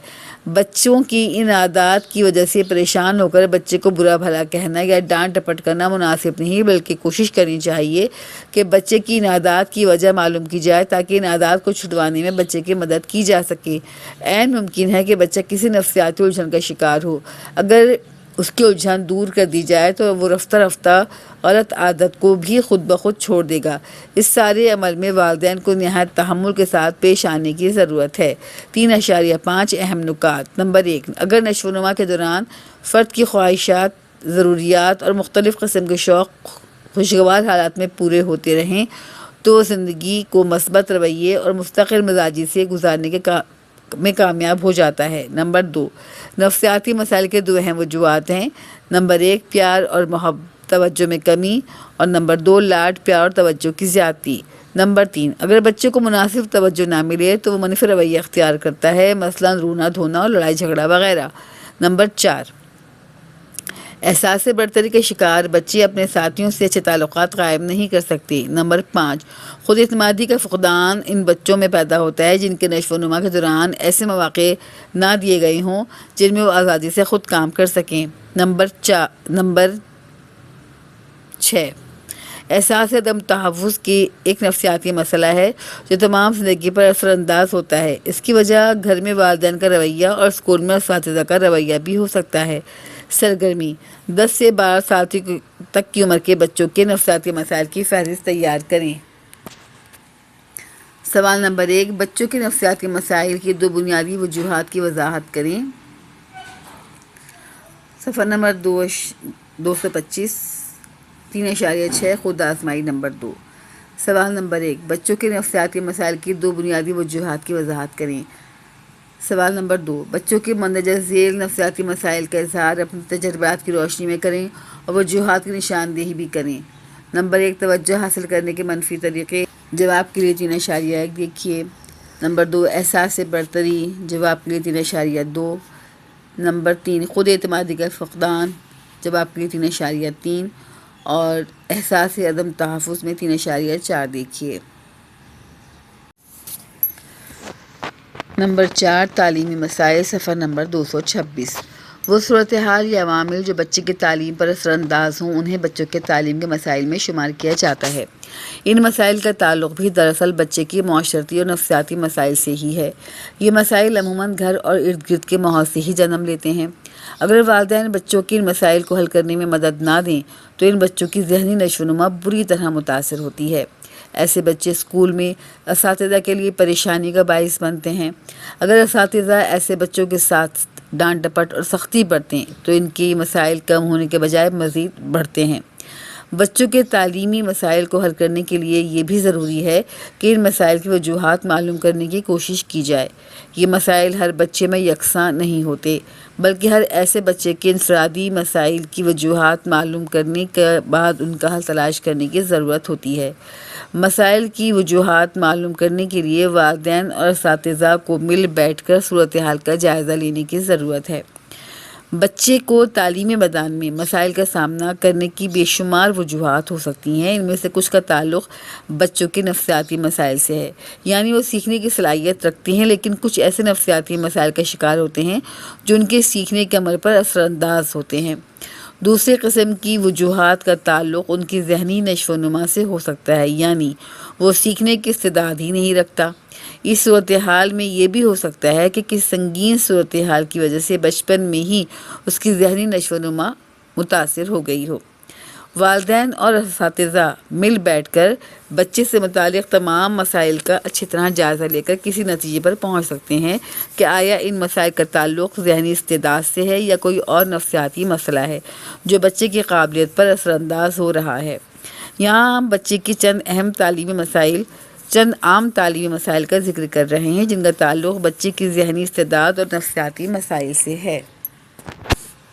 بچوں کی ان عادات کی وجہ سے پریشان ہو کر بچے کو برا بھلا کہنا یا ڈانٹ ڈپٹ کرنا مناسب نہیں، بلکہ کوشش کرنی چاہیے کہ بچے کی ان عادات کی وجہ معلوم کی جائے تاکہ ان عادات کو چھٹوانے میں بچے کی مدد کی جا سکے۔ عین ممکن ہے کہ بچہ کسی نفسیاتی الجھن کا شکار ہو۔ اگر اس کی الجھن دور کر دی جائے تو وہ رفتہ رفتہ غلط عادت کو بھی خود بخود چھوڑ دے گا۔ اس سارے عمل میں والدین کو نہایت تحمل کے ساتھ پیش آنے کی ضرورت ہے۔ 3.5 اہم نکات۔ نمبر 1، اگر نشو و نما کے دوران فرد کی خواہشات، ضروریات اور مختلف قسم کے شوق خوشگوار حالات میں پورے ہوتے رہیں تو زندگی کو مثبت رویے اور مستقل مزاجی سے گزارنے میں کامیاب ہو جاتا ہے۔ نمبر 2، نفسیاتی مسائل کے 2 اہم وجوہات ہیں۔ نمبر 1، پیار اور توجہ میں کمی، اور نمبر 2، لاڈ، پیار اور توجہ کی زیادتی۔ نمبر 3، اگر بچے کو مناسب توجہ نہ ملے تو وہ منفی رویہ اختیار کرتا ہے، مثلاً رونا دھونا اور لڑائی جھگڑا وغیرہ۔ نمبر 4، احساس برتری کے شکار بچے اپنے ساتھیوں سے اچھے تعلقات قائم نہیں کر سکتے۔ نمبر 5، خود اعتمادی کا فقدان ان بچوں میں پیدا ہوتا ہے جن کے نشو و نما کے دوران ایسے مواقع نہ دیے گئے ہوں جن میں وہ آزادی سے خود کام کر سکیں۔ نمبر 6، احساس عدم تحفظ کی ایک نفسیاتی مسئلہ ہے جو تمام زندگی پر اثر انداز ہوتا ہے۔ اس کی وجہ گھر میں والدین کا رویہ اور اسکول میں اساتذہ کا رویہ بھی ہو سکتا ہے۔ سرگرمی: 10 سے 12 سال تک کی عمر کے بچوں کے نفسیاتی مسائل کی فہرست تیار کریں۔ سوال نمبر 1، بچوں کے نفسیاتی مسائل کی 2 بنیادی وجوہات کی وضاحت کریں۔ صفحہ نمبر 225۔ 3.6 خود آزمائی نمبر 2۔ سوال نمبر 1، بچوں کے نفسیاتی مسائل کی 2 بنیادی وجوہات کی وضاحت کریں۔ سوال نمبر 2، بچوں کے مندرجہ ذیل نفسیاتی مسائل کا اظہار اپنے تجربات کی روشنی میں کریں اور وجوہات کی نشاندہی بھی کریں۔ نمبر 1، توجہ حاصل کرنے کے منفی طریقے۔ جواب کے لیے 3.1 دیکھیے۔ نمبر 2 احساس برتری، جواب کے لیے 3.2۔ نمبر 3 خود اعتمادی کا فقدان، جواب کے لیے 3.3۔ اور احساس عدم تحفظ میں 3.4 دیکھیے۔ نمبر 4 تعلیمی مسائل، صفحہ نمبر 226۔ وہ صورتحال یا عوامل جو بچے کی تعلیم پر اثر انداز ہوں انہیں بچوں کے تعلیم کے مسائل میں شمار کیا جاتا ہے۔ ان مسائل کا تعلق بھی دراصل بچے کی معاشرتی اور نفسیاتی مسائل سے ہی ہے۔ یہ مسائل عموماً گھر اور ارد گرد کے ماحول سے ہی جنم لیتے ہیں۔ اگر والدین بچوں کے ان مسائل کو حل کرنے میں مدد نہ دیں تو ان بچوں کی ذہنی نشو و نما بری طرح متاثر ہوتی ہے۔ ایسے بچے اسکول میں اساتذہ کے لیے پریشانی کا باعث بنتے ہیں۔ اگر اساتذہ ایسے بچوں کے ساتھ ڈانٹ ڈپٹ اور سختی برتیں تو ان کی مسائل کم ہونے کے بجائے مزید بڑھتے ہیں۔ بچوں کے تعلیمی مسائل کو حل کرنے کے لیے یہ بھی ضروری ہے کہ ان مسائل کی وجوہات معلوم کرنے کی کوشش کی جائے۔ یہ مسائل ہر بچے میں یکساں نہیں ہوتے، بلکہ ہر ایسے بچے کے انفرادی مسائل کی وجوہات معلوم کرنے کے بعد ان کا حل تلاش کرنے کی ضرورت ہوتی ہے۔ مسائل کی وجوہات معلوم کرنے کے لیے والدین اور اساتذہ کو مل بیٹھ کر صورتحال کا جائزہ لینے کی ضرورت ہے۔ بچے کو تعلیمی میدان میں مسائل کا سامنا کرنے کی بے شمار وجوہات ہو سکتی ہیں۔ ان میں سے کچھ کا تعلق بچوں کے نفسیاتی مسائل سے ہے، یعنی وہ سیکھنے کی صلاحیت رکھتے ہیں لیکن کچھ ایسے نفسیاتی مسائل کا شکار ہوتے ہیں جو ان کے سیکھنے کے عمل پر اثر انداز ہوتے ہیں۔ دوسرے قسم کی وجوہات کا تعلق ان کی ذہنی نشو و نما سے ہو سکتا ہے، یعنی وہ سیکھنے کی استعداد ہی نہیں رکھتا۔ اس صورتحال میں یہ بھی ہو سکتا ہے کہ کسی سنگین صورتحال کی وجہ سے بچپن میں ہی اس کی ذہنی نشو و نما متاثر ہو گئی ہو۔ والدین اور اساتذہ مل بیٹھ کر بچے سے متعلق تمام مسائل کا اچھی طرح جائزہ لے کر کسی نتیجے پر پہنچ سکتے ہیں کہ آیا ان مسائل کا تعلق ذہنی استعداد سے ہے یا کوئی اور نفسیاتی مسئلہ ہے جو بچے کی قابلیت پر اثر انداز ہو رہا ہے۔ یہاں ہم بچے کی چند عام تعلیمی مسائل کا ذکر کر رہے ہیں جن کا تعلق بچے کی ذہنی استعداد اور نفسیاتی مسائل سے ہے۔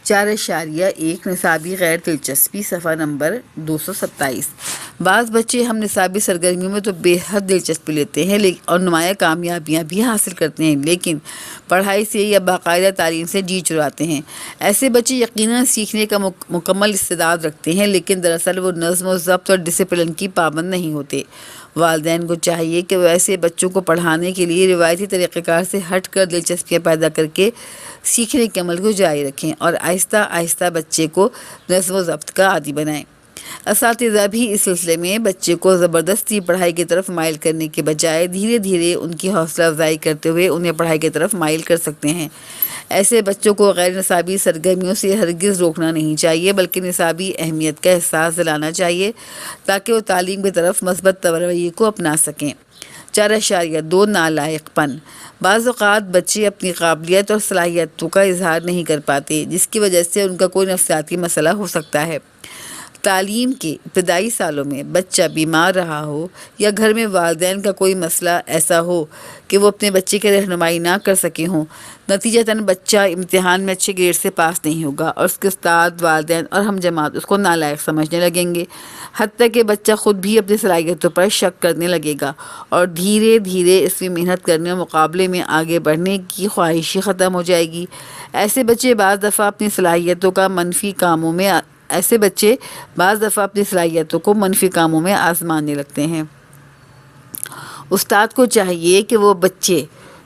4.1 نصابی غیر دلچسپی، صفحہ نمبر 227۔ بعض بچے ہم نصابی سرگرمیوں میں تو بے حد دلچسپی لیتے ہیں اور نمایاں کامیابیاں بھی حاصل کرتے ہیں، لیکن پڑھائی سے یا باقاعدہ تعلیم سے جی چراتے ہیں۔ ایسے بچے یقیناً سیکھنے کا مکمل استعداد رکھتے ہیں، لیکن دراصل وہ نظم و ضبط اور ڈسپلن کی پابند نہیں ہوتے۔ والدین کو چاہیے کہ وہ ایسے بچوں کو پڑھانے کے لیے روایتی طریقہ کار سے ہٹ کر دلچسپیاں پیدا کر کے سیکھنے کے عمل کو جاری رکھیں اور آہستہ آہستہ بچے کو نظم و ضبط کا عادی بنائیں۔ اساتذہ بھی اس سلسلے میں بچے کو زبردستی پڑھائی کی طرف مائل کرنے کے بجائے دھیرے دھیرے ان کی حوصلہ افزائی کرتے ہوئے انہیں پڑھائی کی طرف مائل کر سکتے ہیں۔ ایسے بچوں کو غیر نصابی سرگرمیوں سے ہرگز روکنا نہیں چاہیے، بلکہ نصابی اہمیت کا احساس دلانا چاہیے تاکہ وہ تعلیم کی طرف مثبت رویے کو اپنا سکیں۔ 4.2 نالائق پن، بعض اوقات بچے اپنی قابلیت اور صلاحیتوں کا اظہار نہیں کر پاتے، جس کی وجہ سے ان کا کوئی نفسیاتی مسئلہ ہو سکتا ہے۔ تعلیم کے ابتدائی سالوں میں بچہ بیمار رہا ہو یا گھر میں والدین کا کوئی مسئلہ ایسا ہو کہ وہ اپنے بچے کی رہنمائی نہ کر سکے ہوں، نتیجتاً بچہ امتحان میں اچھے گریڈ سے پاس نہیں ہوگا اور اس کے استاد، والدین اور ہم جماعت اس کو نالائق سمجھنے لگیں گے، حتیٰ کہ بچہ خود بھی اپنی صلاحیتوں پر شک کرنے لگے گا اور دھیرے دھیرے اس میں محنت کرنے اور مقابلے میں آگے بڑھنے کی خواہش ہی ختم ہو جائے گی۔ ایسے بچے بعض دفعہ اپنی صلاحیتوں کو منفی کاموں میں آزمانے لگتے ہیں۔ استاد کو چاہیے کہ وہ بچے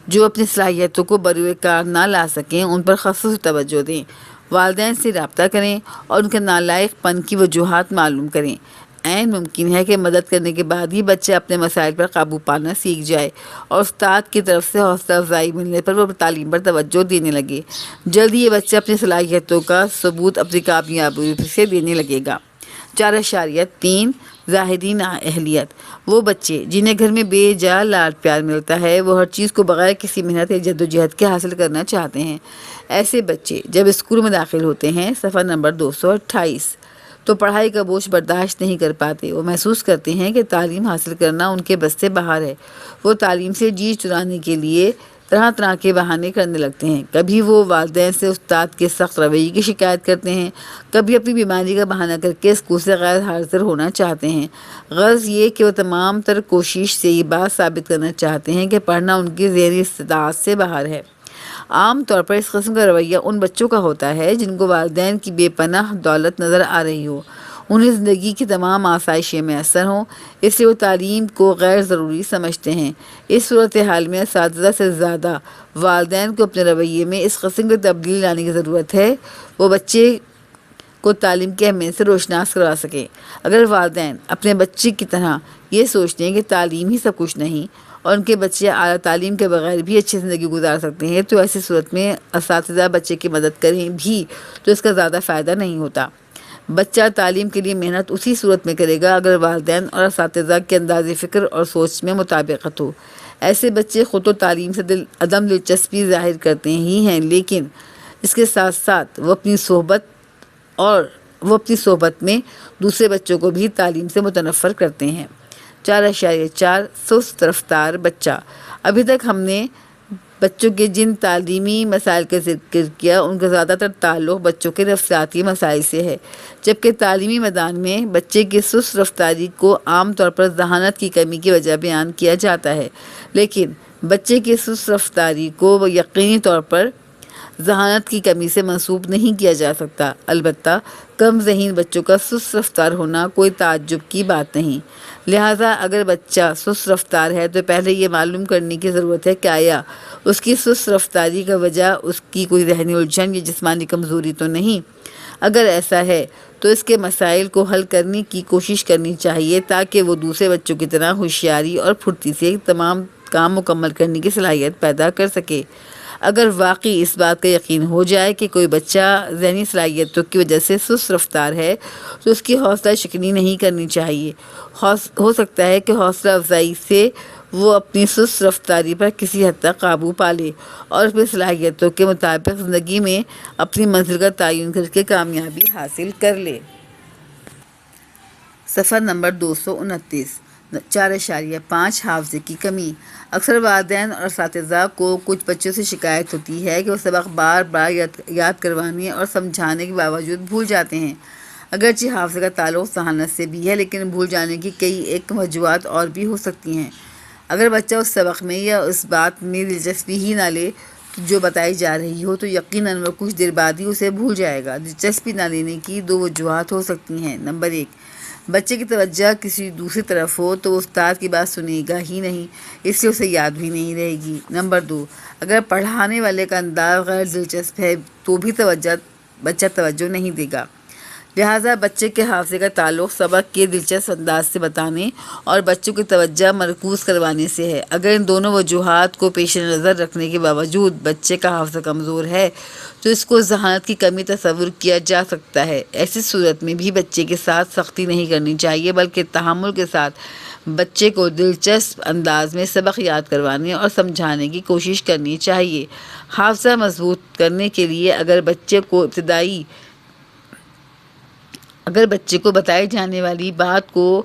جو اپنی صلاحیتوں کو بروئے کار نہ لا سکیں ان پر خصوصی توجہ دیں، والدین سے رابطہ کریں اور ان کے نالائق پن کی وجوہات معلوم کریں۔ عین ممکن ہے کہ مدد کرنے کے بعد ہی بچہ اپنے مسائل پر قابو پانا سیکھ جائے اور استاد کی طرف سے حوصلہ افزائی ملنے پر وہ تعلیم پر توجہ دینے لگے۔ جلد ہی یہ بچہ اپنی صلاحیتوں کا ثبوت اپنی کامیابی سے دینے لگے گا۔ 4.3 ظاہری نااہلیت، وہ بچے جنہیں گھر میں بے جا لاڈ پیار ملتا ہے وہ ہر چیز کو بغیر کسی محنت یا جدوجہد کے حاصل کرنا چاہتے ہیں۔ ایسے بچے جب اسکول میں داخل ہوتے ہیں، صفحہ نمبر 228، تو پڑھائی کا بوجھ برداشت نہیں کر پاتے۔ وہ محسوس کرتے ہیں کہ تعلیم حاصل کرنا ان کے بس سے باہر ہے۔ وہ تعلیم سے جی چرانے کے لیے طرح طرح کے بہانے کرنے لگتے ہیں۔ کبھی وہ والدین سے استاد کے سخت رویے کی شکایت کرتے ہیں، کبھی اپنی بیماری کا بہانہ کر کے اسکول سے غیر حاضر ہونا چاہتے ہیں۔ غرض یہ کہ وہ تمام تر کوشش سے یہ بات ثابت کرنا چاہتے ہیں کہ پڑھنا ان کی ذہنی استطاعت سے باہر ہے۔ عام طور پر اس قسم کا رویہ ان بچوں کا ہوتا ہے جن کو والدین کی بے پناہ دولت نظر آ رہی ہو، انہیں زندگی کی تمام آسائشیں میسر ہوں، اس لیے وہ تعلیم کو غیر ضروری سمجھتے ہیں۔ اس صورتحال میں اساتذہ سے زیادہ والدین کو اپنے رویے میں اس قسم کی تبدیلی لانے کی ضرورت ہے وہ بچے کو تعلیم کی اہمیت سے روشناس کروا سکیں۔ اگر والدین اپنے بچے کی طرح یہ سوچتے ہیں کہ تعلیم ہی سب کچھ نہیں اور ان کے بچے اعلیٰ تعلیم کے بغیر بھی اچھی زندگی گزار سکتے ہیں، تو ایسی صورت میں اساتذہ بچے کی مدد کریں بھی تو اس کا زیادہ فائدہ نہیں ہوتا۔ بچہ تعلیم کے لیے محنت اسی صورت میں کرے گا اگر والدین اور اساتذہ کے انداز فکر اور سوچ میں مطابقت ہو۔ ایسے بچے خود تو تعلیم سے عدم دلچسپی ظاہر کرتے ہی ہیں، لیکن اس کے ساتھ ساتھ وہ اپنی صحبت میں دوسرے بچوں کو بھی تعلیم سے متنفر کرتے ہیں۔ 4.4 سست رفتار بچہ۔ ابھی تک ہم نے بچوں کے جن تعلیمی مسائل کا ذکر کیا ان کا زیادہ تر تعلق بچوں کے رفتاری مسائل سے ہے، جبکہ تعلیمی میدان میں بچے کی سست رفتاری کو عام طور پر ذہانت کی کمی کی وجہ بیان کیا جاتا ہے، لیکن بچے کی سست رفتاری کو یقینی طور پر ذہانت کی کمی سے منسوب نہیں کیا جا سکتا۔ البتہ کم ذہین بچوں کا سست رفتار ہونا کوئی تعجب کی بات نہیں۔ لہٰذا اگر بچہ سست رفتار ہے تو پہلے یہ معلوم کرنے کی ضرورت ہے کہ آیا اس کی سست رفتاری کا وجہ اس کی کوئی ذہنی الجھن یا جسمانی کمزوری تو نہیں۔ اگر ایسا ہے تو اس کے مسائل کو حل کرنے کی کوشش کرنی چاہیے تاکہ وہ دوسرے بچوں کی طرح ہوشیاری اور پھرتی سے تمام کام مکمل کرنے کی صلاحیت پیدا کر سکے۔ اگر واقعی اس بات کا یقین ہو جائے کہ کوئی بچہ ذہنی صلاحیتوں کی وجہ سے سست رفتار ہے تو اس کی حوصلہ شکنی نہیں کرنی چاہیے۔ ہو سکتا ہے کہ حوصلہ افزائی سے وہ اپنی سست رفتاری پر کسی حد تک قابو پا لے اور اپنی صلاحیتوں کے مطابق زندگی میں اپنی منزل کا تعین کر کے کامیابی حاصل کر لے۔ صفحہ نمبر 229۔ 4.5 حافظے کی کمی۔ اکثر والدین اور اساتذہ کو کچھ بچوں سے شکایت ہوتی ہے کہ وہ سبق بار بار یاد کروانے اور سمجھانے کے باوجود بھول جاتے ہیں۔ اگرچہ حافظے کا تعلق ذہانت سے بھی ہے، لیکن بھول جانے کی کئی ایک وجوہات اور بھی ہو سکتی ہیں۔ اگر بچہ اس سبق میں یا اس بات میں دلچسپی ہی نہ لے جو بتائی جا رہی ہو تو یقیناً وہ کچھ دیر بعد ہی اسے بھول جائے گا۔ دلچسپی نہ لینے کی 2 وجوہات ہو سکتی ہیں۔ نمبر 1، بچے کی توجہ کسی دوسری طرف ہو تو وہ استاد کی بات سنے گا ہی نہیں، اس لیے اسے یاد بھی نہیں رہے گی۔ نمبر 2، اگر پڑھانے والے کا انداز غیر دلچسپ ہے تو بھی بچہ توجہ نہیں دے گا۔ لہٰذا بچے کے حافظے کا تعلق سبق کے دلچسپ انداز سے بتانے اور بچوں کی توجہ مرکوز کروانے سے ہے۔ اگر ان دونوں وجوہات کو پیش نظر رکھنے کے باوجود بچے کا حافظہ کمزور ہے تو اس کو ذہانت کی کمی تصور کیا جا سکتا ہے۔ ایسی صورت میں بھی بچے کے ساتھ سختی نہیں کرنی چاہیے، بلکہ تحمل کے ساتھ بچے کو دلچسپ انداز میں سبق یاد کروانے اور سمجھانے کی کوشش کرنی چاہیے۔ حافظہ مضبوط کرنے کے لیے اگر بچے کو بتائی جانے والی بات کو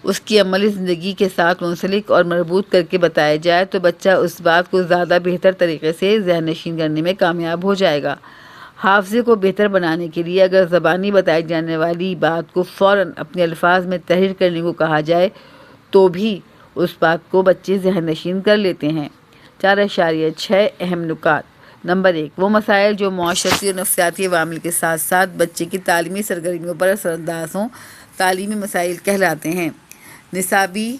اس کی عملی زندگی کے ساتھ منسلک اور مربوط کر کے بتایا جائے تو بچہ اس بات کو زیادہ بہتر طریقے سے ذہن نشین کرنے میں کامیاب ہو جائے گا۔ حافظے کو بہتر بنانے کے لیے اگر زبانی بتائی جانے والی بات کو فوراً اپنے الفاظ میں تحریر کرنے کو کہا جائے تو بھی اس بات کو بچے ذہن نشین کر لیتے ہیں۔ 4.6 اہم نکات۔ نمبر 1، وہ مسائل جو معاشرتی اور نفسیاتی عوامل کے ساتھ ساتھ بچے کی تعلیمی سرگرمیوں پر اثر انداز ہوں، تعلیمی مسائل کہلاتے ہیں۔ نصابی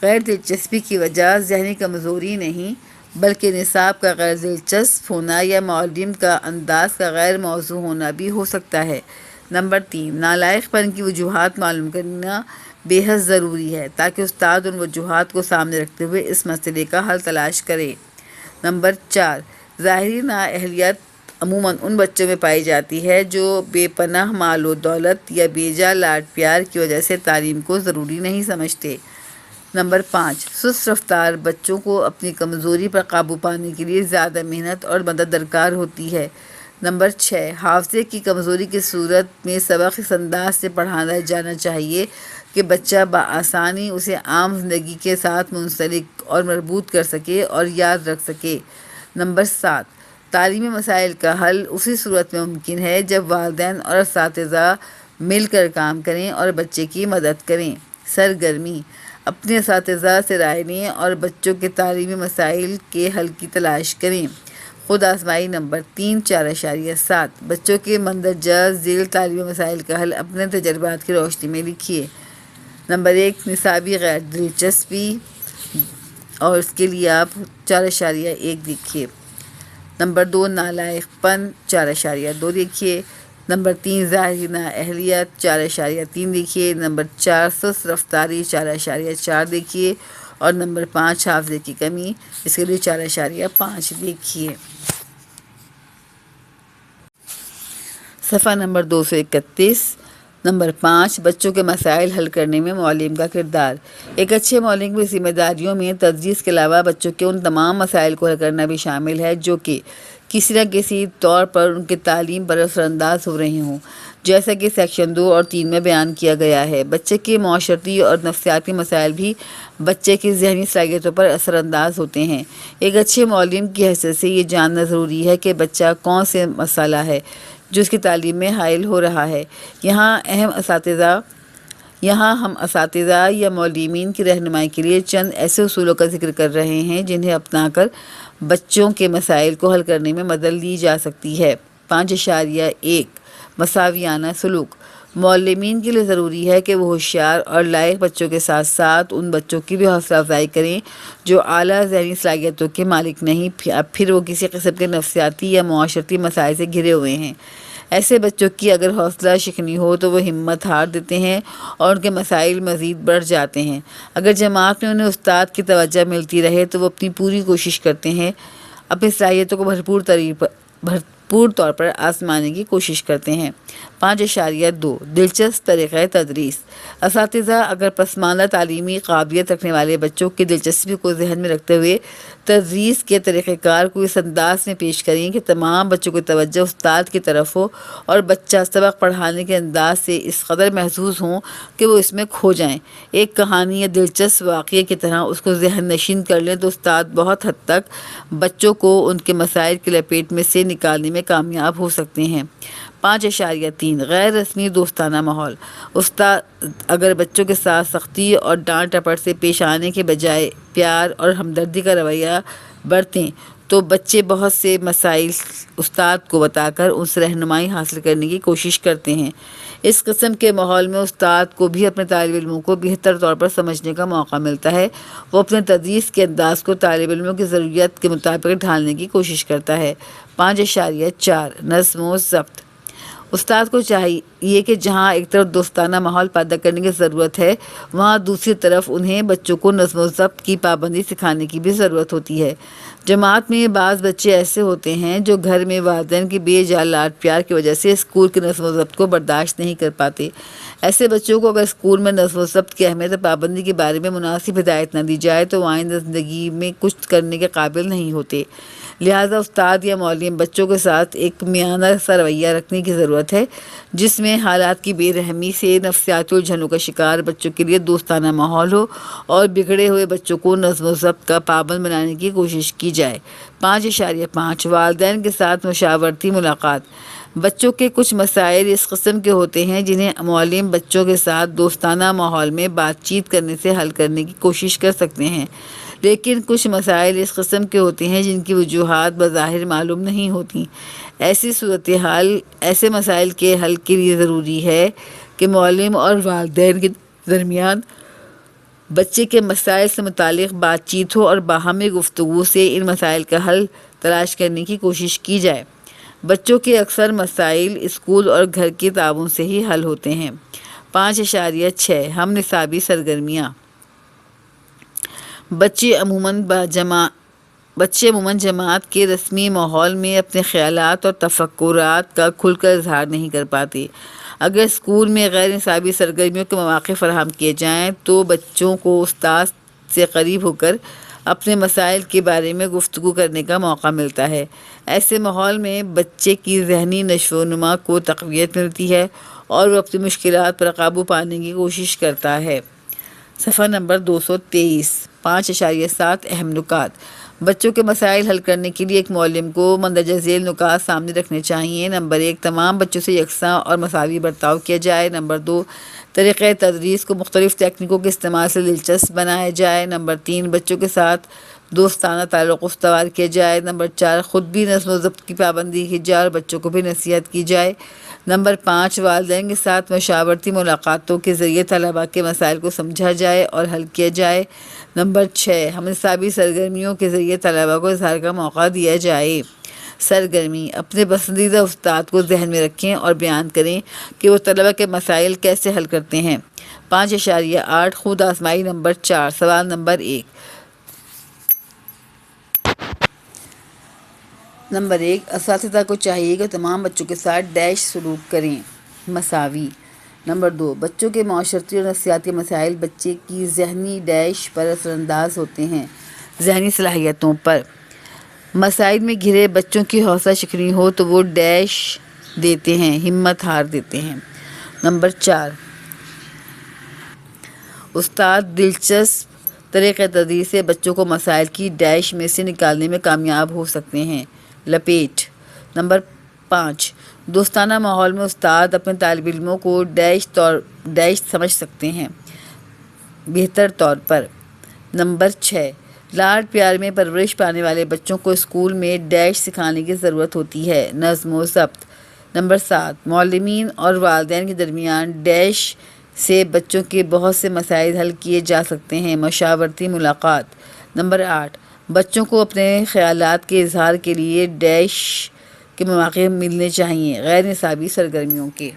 غیر دلچسپی کی وجہ ذہنی کمزوری نہیں بلکہ نصاب کا غیر دلچسپ ہونا یا معلم کا انداز کا غیر موزوں ہونا بھی ہو سکتا ہے۔ نمبر 3، نالائق پن کی وجوہات معلوم کرنا بے حد ضروری ہے تاکہ استاد ان وجوہات کو سامنے رکھتے ہوئے اس مسئلے کا حل تلاش کرے۔ نمبر 4، ظاہری نااہلیت عموماً ان بچوں میں پائی جاتی ہے جو بے پناہ مال و دولت یا بے جا لاڈ پیار کی وجہ سے تعلیم کو ضروری نہیں سمجھتے۔ نمبر 5، سست رفتار بچوں کو اپنی کمزوری پر قابو پانے کے لیے زیادہ محنت اور مدد درکار ہوتی ہے۔ نمبر 6، حافظے کی کمزوری کی صورت میں سبق اس انداز سے پڑھانا جانا چاہیے کہ بچہ بآسانی اسے عام زندگی کے ساتھ منسلک اور مربوط کر سکے اور یاد رکھ سکے۔ نمبر 7، تعلیمی مسائل کا حل اسی صورت میں ممکن ہے جب والدین اور اساتذہ مل کر کام کریں اور بچے کی مدد کریں۔ سرگرمی، اپنے اساتذہ سے رائے لیں اور بچوں کے تعلیمی مسائل کے حل کی تلاش کریں۔ خود آزمائی نمبر 3 4.7، بچوں کے مندرجہ ذیل تعلیمی مسائل کا حل اپنے تجربات کی روشنی میں لکھیے۔ نمبر 1، نصابی غیر دلچسپی، اور اس کے لیے آپ 4.1 لکھیے۔ نمبر 2، نالائق پن، 4.2 لکھیے۔ نمبر 3، ظاہری نااہلیت، 4.3 لکھیے۔ نمبر 4، سست رفتاری، 4.4 لکھیے۔ اور نمبر 5، حافظے کی کمی، اس کے لیے 4.5 لکھیے۔ صفحہ نمبر 231۔ نمبر 5، بچوں کے مسائل حل کرنے میں معلم کا کردار۔ ایک اچھے معلم کی ذمہ داریوں میں تدریس کے علاوہ بچوں کے ان تمام مسائل کو حل کرنا بھی شامل ہے جو کہ کسی نہ کسی طور پر ان کی تعلیم پر اثر انداز ہو رہے ہوں، جیسا کہ سیکشن 2 اور 3 میں بیان کیا گیا ہے۔ بچے کے معاشرتی اور نفسیاتی مسائل بھی بچے کی ذہنی صلاحیتوں پر اثر انداز ہوتے ہیں۔ ایک اچھے معلم کی حیثیت سے یہ جاننا ضروری ہے کہ بچہ کون سے مسئلہ ہے جو اس کی تعلیم میں حائل ہو رہا ہے۔ یہاں ہم اساتذہ یا معلمین کی رہنمائی کے لیے چند ایسے اصولوں کا ذکر کر رہے ہیں جنہیں اپنا کر بچوں کے مسائل کو حل کرنے میں مدد لی جا سکتی ہے۔ 5.1 مساویانہ سلوک، معلمین کے لیے ضروری ہے کہ وہ ہوشیار اور لائق بچوں کے ساتھ ساتھ ان بچوں کی بھی حوصلہ افزائی کریں جو اعلیٰ ذہنی صلاحیتوں کے مالک نہیں، پھر وہ کسی قسم کے نفسیاتی یا معاشرتی مسائل سے گھرے ہوئے ہیں۔ ایسے بچوں کی اگر حوصلہ شکنی ہو تو وہ ہمت ہار دیتے ہیں اور ان کے مسائل مزید بڑھ جاتے ہیں۔ اگر جماعت میں انہیں استاد کی توجہ ملتی رہے تو وہ اپنی پوری کوشش کرتے ہیں، اپنی صلاحیتوں کو بھرپور طور پر آزمانے کی کوشش کرتے ہیں۔ 5.2 دلچسپ طریقہ تدریس، اساتذہ اگر پسماندہ تعلیمی قابلیت رکھنے والے بچوں کی دلچسپی کو ذہن میں رکھتے ہوئے تدریس کے طریقہ کار کو اس انداز میں پیش کریں کہ تمام بچوں کی توجہ استاد کی طرف ہو اور بچہ سبق پڑھانے کے انداز سے اس قدر محظوظ ہوں کہ وہ اس میں کھو جائیں، ایک کہانی یا دلچسپ واقعے کی طرح اس کو ذہن نشین کر لیں، تو استاد بہت حد تک بچوں کو ان کے مسائل کی لپیٹ میں سے نکالنے میں کامیاب ہو سکتے ہیں۔ 5.3 غیر رسمی دوستانہ ماحول، استاد اگر بچوں کے ساتھ سختی اور ڈانٹ ڈپٹ سے پیش آنے کے بجائے پیار اور ہمدردی کا رویہ برتیں تو بچے بہت سے مسائل استاد کو بتا کر ان سے رہنمائی حاصل کرنے کی کوشش کرتے ہیں۔ اس قسم کے ماحول میں استاد کو بھی اپنے طالب علموں کو بہتر طور پر سمجھنے کا موقع ملتا ہے، وہ اپنے تدریس کے انداز کو طالب علموں کی ضروریات کے مطابق ڈھالنے کی کوشش کرتا ہے۔ 5.4 نظم و ضبط، استاد کو چاہیے کہ جہاں ایک طرف دوستانہ ماحول پیدا کرنے کی ضرورت ہے، وہاں دوسری طرف انہیں بچوں کو نظم و ضبط کی پابندی سکھانے کی بھی ضرورت ہوتی ہے۔ جماعت میں بعض بچے ایسے ہوتے ہیں جو گھر میں والدین کی بے جا لاڈ پیار کی وجہ سے اسکول کی نظم و ضبط کو برداشت نہیں کر پاتے۔ ایسے بچوں کو اگر اسکول میں نظم و ضبط کی اہمیت اور پابندی کے بارے میں مناسب ہدایت نہ دی جائے تو وہ آئندہ زندگی میں کچھ کرنے کے قابل نہیں ہوتے۔ لہٰذا استاد یا معلم بچوں کے ساتھ ایک میانہ سا رویہ رکھنے کی ضرورت ہے جس میں حالات کی بے رحمی سے نفسیاتی الجھنوں کا شکار بچوں کے لیے دوستانہ ماحول ہو اور بگڑے ہوئے بچوں کو نظم و ضبط کا پابند بنانے کی کوشش کی جائے۔ 5.5 والدین کے ساتھ مشاورتی ملاقات، بچوں کے کچھ مسائل اس قسم کے ہوتے ہیں جنہیں معلم بچوں کے ساتھ دوستانہ ماحول میں بات چیت کرنے سے حل کرنے کی کوشش کر سکتے ہیں، لیکن کچھ مسائل اس قسم کے ہوتے ہیں جن کی وجوہات بظاہر معلوم نہیں ہوتی۔ ایسی صورتحال ایسے مسائل کے حل کے لیے ضروری ہے کہ معلم اور والدین کے درمیان بچے کے مسائل سے متعلق بات چیت ہو اور باہمی گفتگو سے ان مسائل کا حل تلاش کرنے کی کوشش کی جائے۔ بچوں کے اکثر مسائل اسکول اور گھر کے تعاون سے ہی حل ہوتے ہیں۔ 5.6 ہم نصابی سرگرمیاں، بچے عموماً جماعت کے رسمی ماحول میں اپنے خیالات اور تفکرات کا کھل کر اظہار نہیں کر پاتے۔ اگر اسکول میں غیر نصابی سرگرمیوں کے مواقع فراہم کیے جائیں تو بچوں کو استاد سے قریب ہو کر اپنے مسائل کے بارے میں گفتگو کرنے کا موقع ملتا ہے۔ ایسے ماحول میں بچے کی ذہنی نشو و نما کو تقویت ملتی ہے اور وہ اپنی مشکلات پر قابو پانے کی کوشش کرتا ہے۔ صفحہ نمبر 223، 5.7 اہم نکات۔ بچوں کے مسائل حل کرنے کے لیے ایک معلم کو مندرجہ ذیل نکات سامنے رکھنے چاہئیں۔ نمبر 1، تمام بچوں سے یکساں اور مساوی برتاؤ کیا جائے۔ نمبر 2، طریقۂ تدریس کو مختلف تکنیکوں کے استعمال سے دلچسپ بنایا جائے۔ نمبر 3، بچوں کے ساتھ دوستانہ تعلق استوار کیا جائے۔ نمبر 4، خود بھی نظم و ضبط کی پابندی کی جائے اور بچوں کو بھی نصیحت کی جائے۔ نمبر 5، والدین کے ساتھ مشاورتی ملاقاتوں کے ذریعے طلباء کے مسائل کو سمجھا جائے اور حل کیا جائے۔ نمبر 6، ہم نصابی سرگرمیوں کے ذریعے طلباء کو اظہار کا موقع دیا جائے۔ سرگرمی: اپنے پسندیدہ استاد کو ذہن میں رکھیں اور بیان کریں کہ وہ طلباء کے مسائل کیسے حل کرتے ہیں۔ 5.8 خود آزمائی نمبر 4، سوال نمبر 1۔ نمبر 1، اساتذہ کو چاہیے کہ تمام بچوں کے ساتھ ڈیش سلوک کریں۔ مساوی۔ نمبر 2، بچوں کے معاشرتی اور نفسیاتی مسائل بچے کی ذہنی ڈیش پر اثر انداز ہوتے ہیں۔ ذہنی صلاحیتوں پر مسائل میں گھرے بچوں کی حوصلہ شکنی ہو تو وہ ڈیش دیتے ہیں، ہمت ہار دیتے ہیں۔ نمبر 4، استاد دلچسپ طریقۂ تدریس سے بچوں کو مسائل کی ڈیش میں سے نکالنے میں کامیاب ہو سکتے ہیں۔ لپیٹ۔ نمبر 5، دوستانہ ماحول میں استاد اپنے طالب علموں کو ڈیش سمجھ سکتے ہیں بہتر طور پر۔ نمبر 6، لاڈ پیار میں پرورش پانے والے بچوں کو اسکول میں ڈیش سکھانے کی ضرورت ہوتی ہے، نظم و ضبط۔ نمبر 7، معلمین اور والدین کے درمیان ڈیش سے بچوں کے بہت سے مسائل حل کیے جا سکتے ہیں، مشاورتی ملاقات۔ نمبر 8، بچوں کو اپنے خیالات کے اظہار کے لیے ڈیش کے مواقع ملنے چاہئیں، غیر نصابی سرگرمیوں کے۔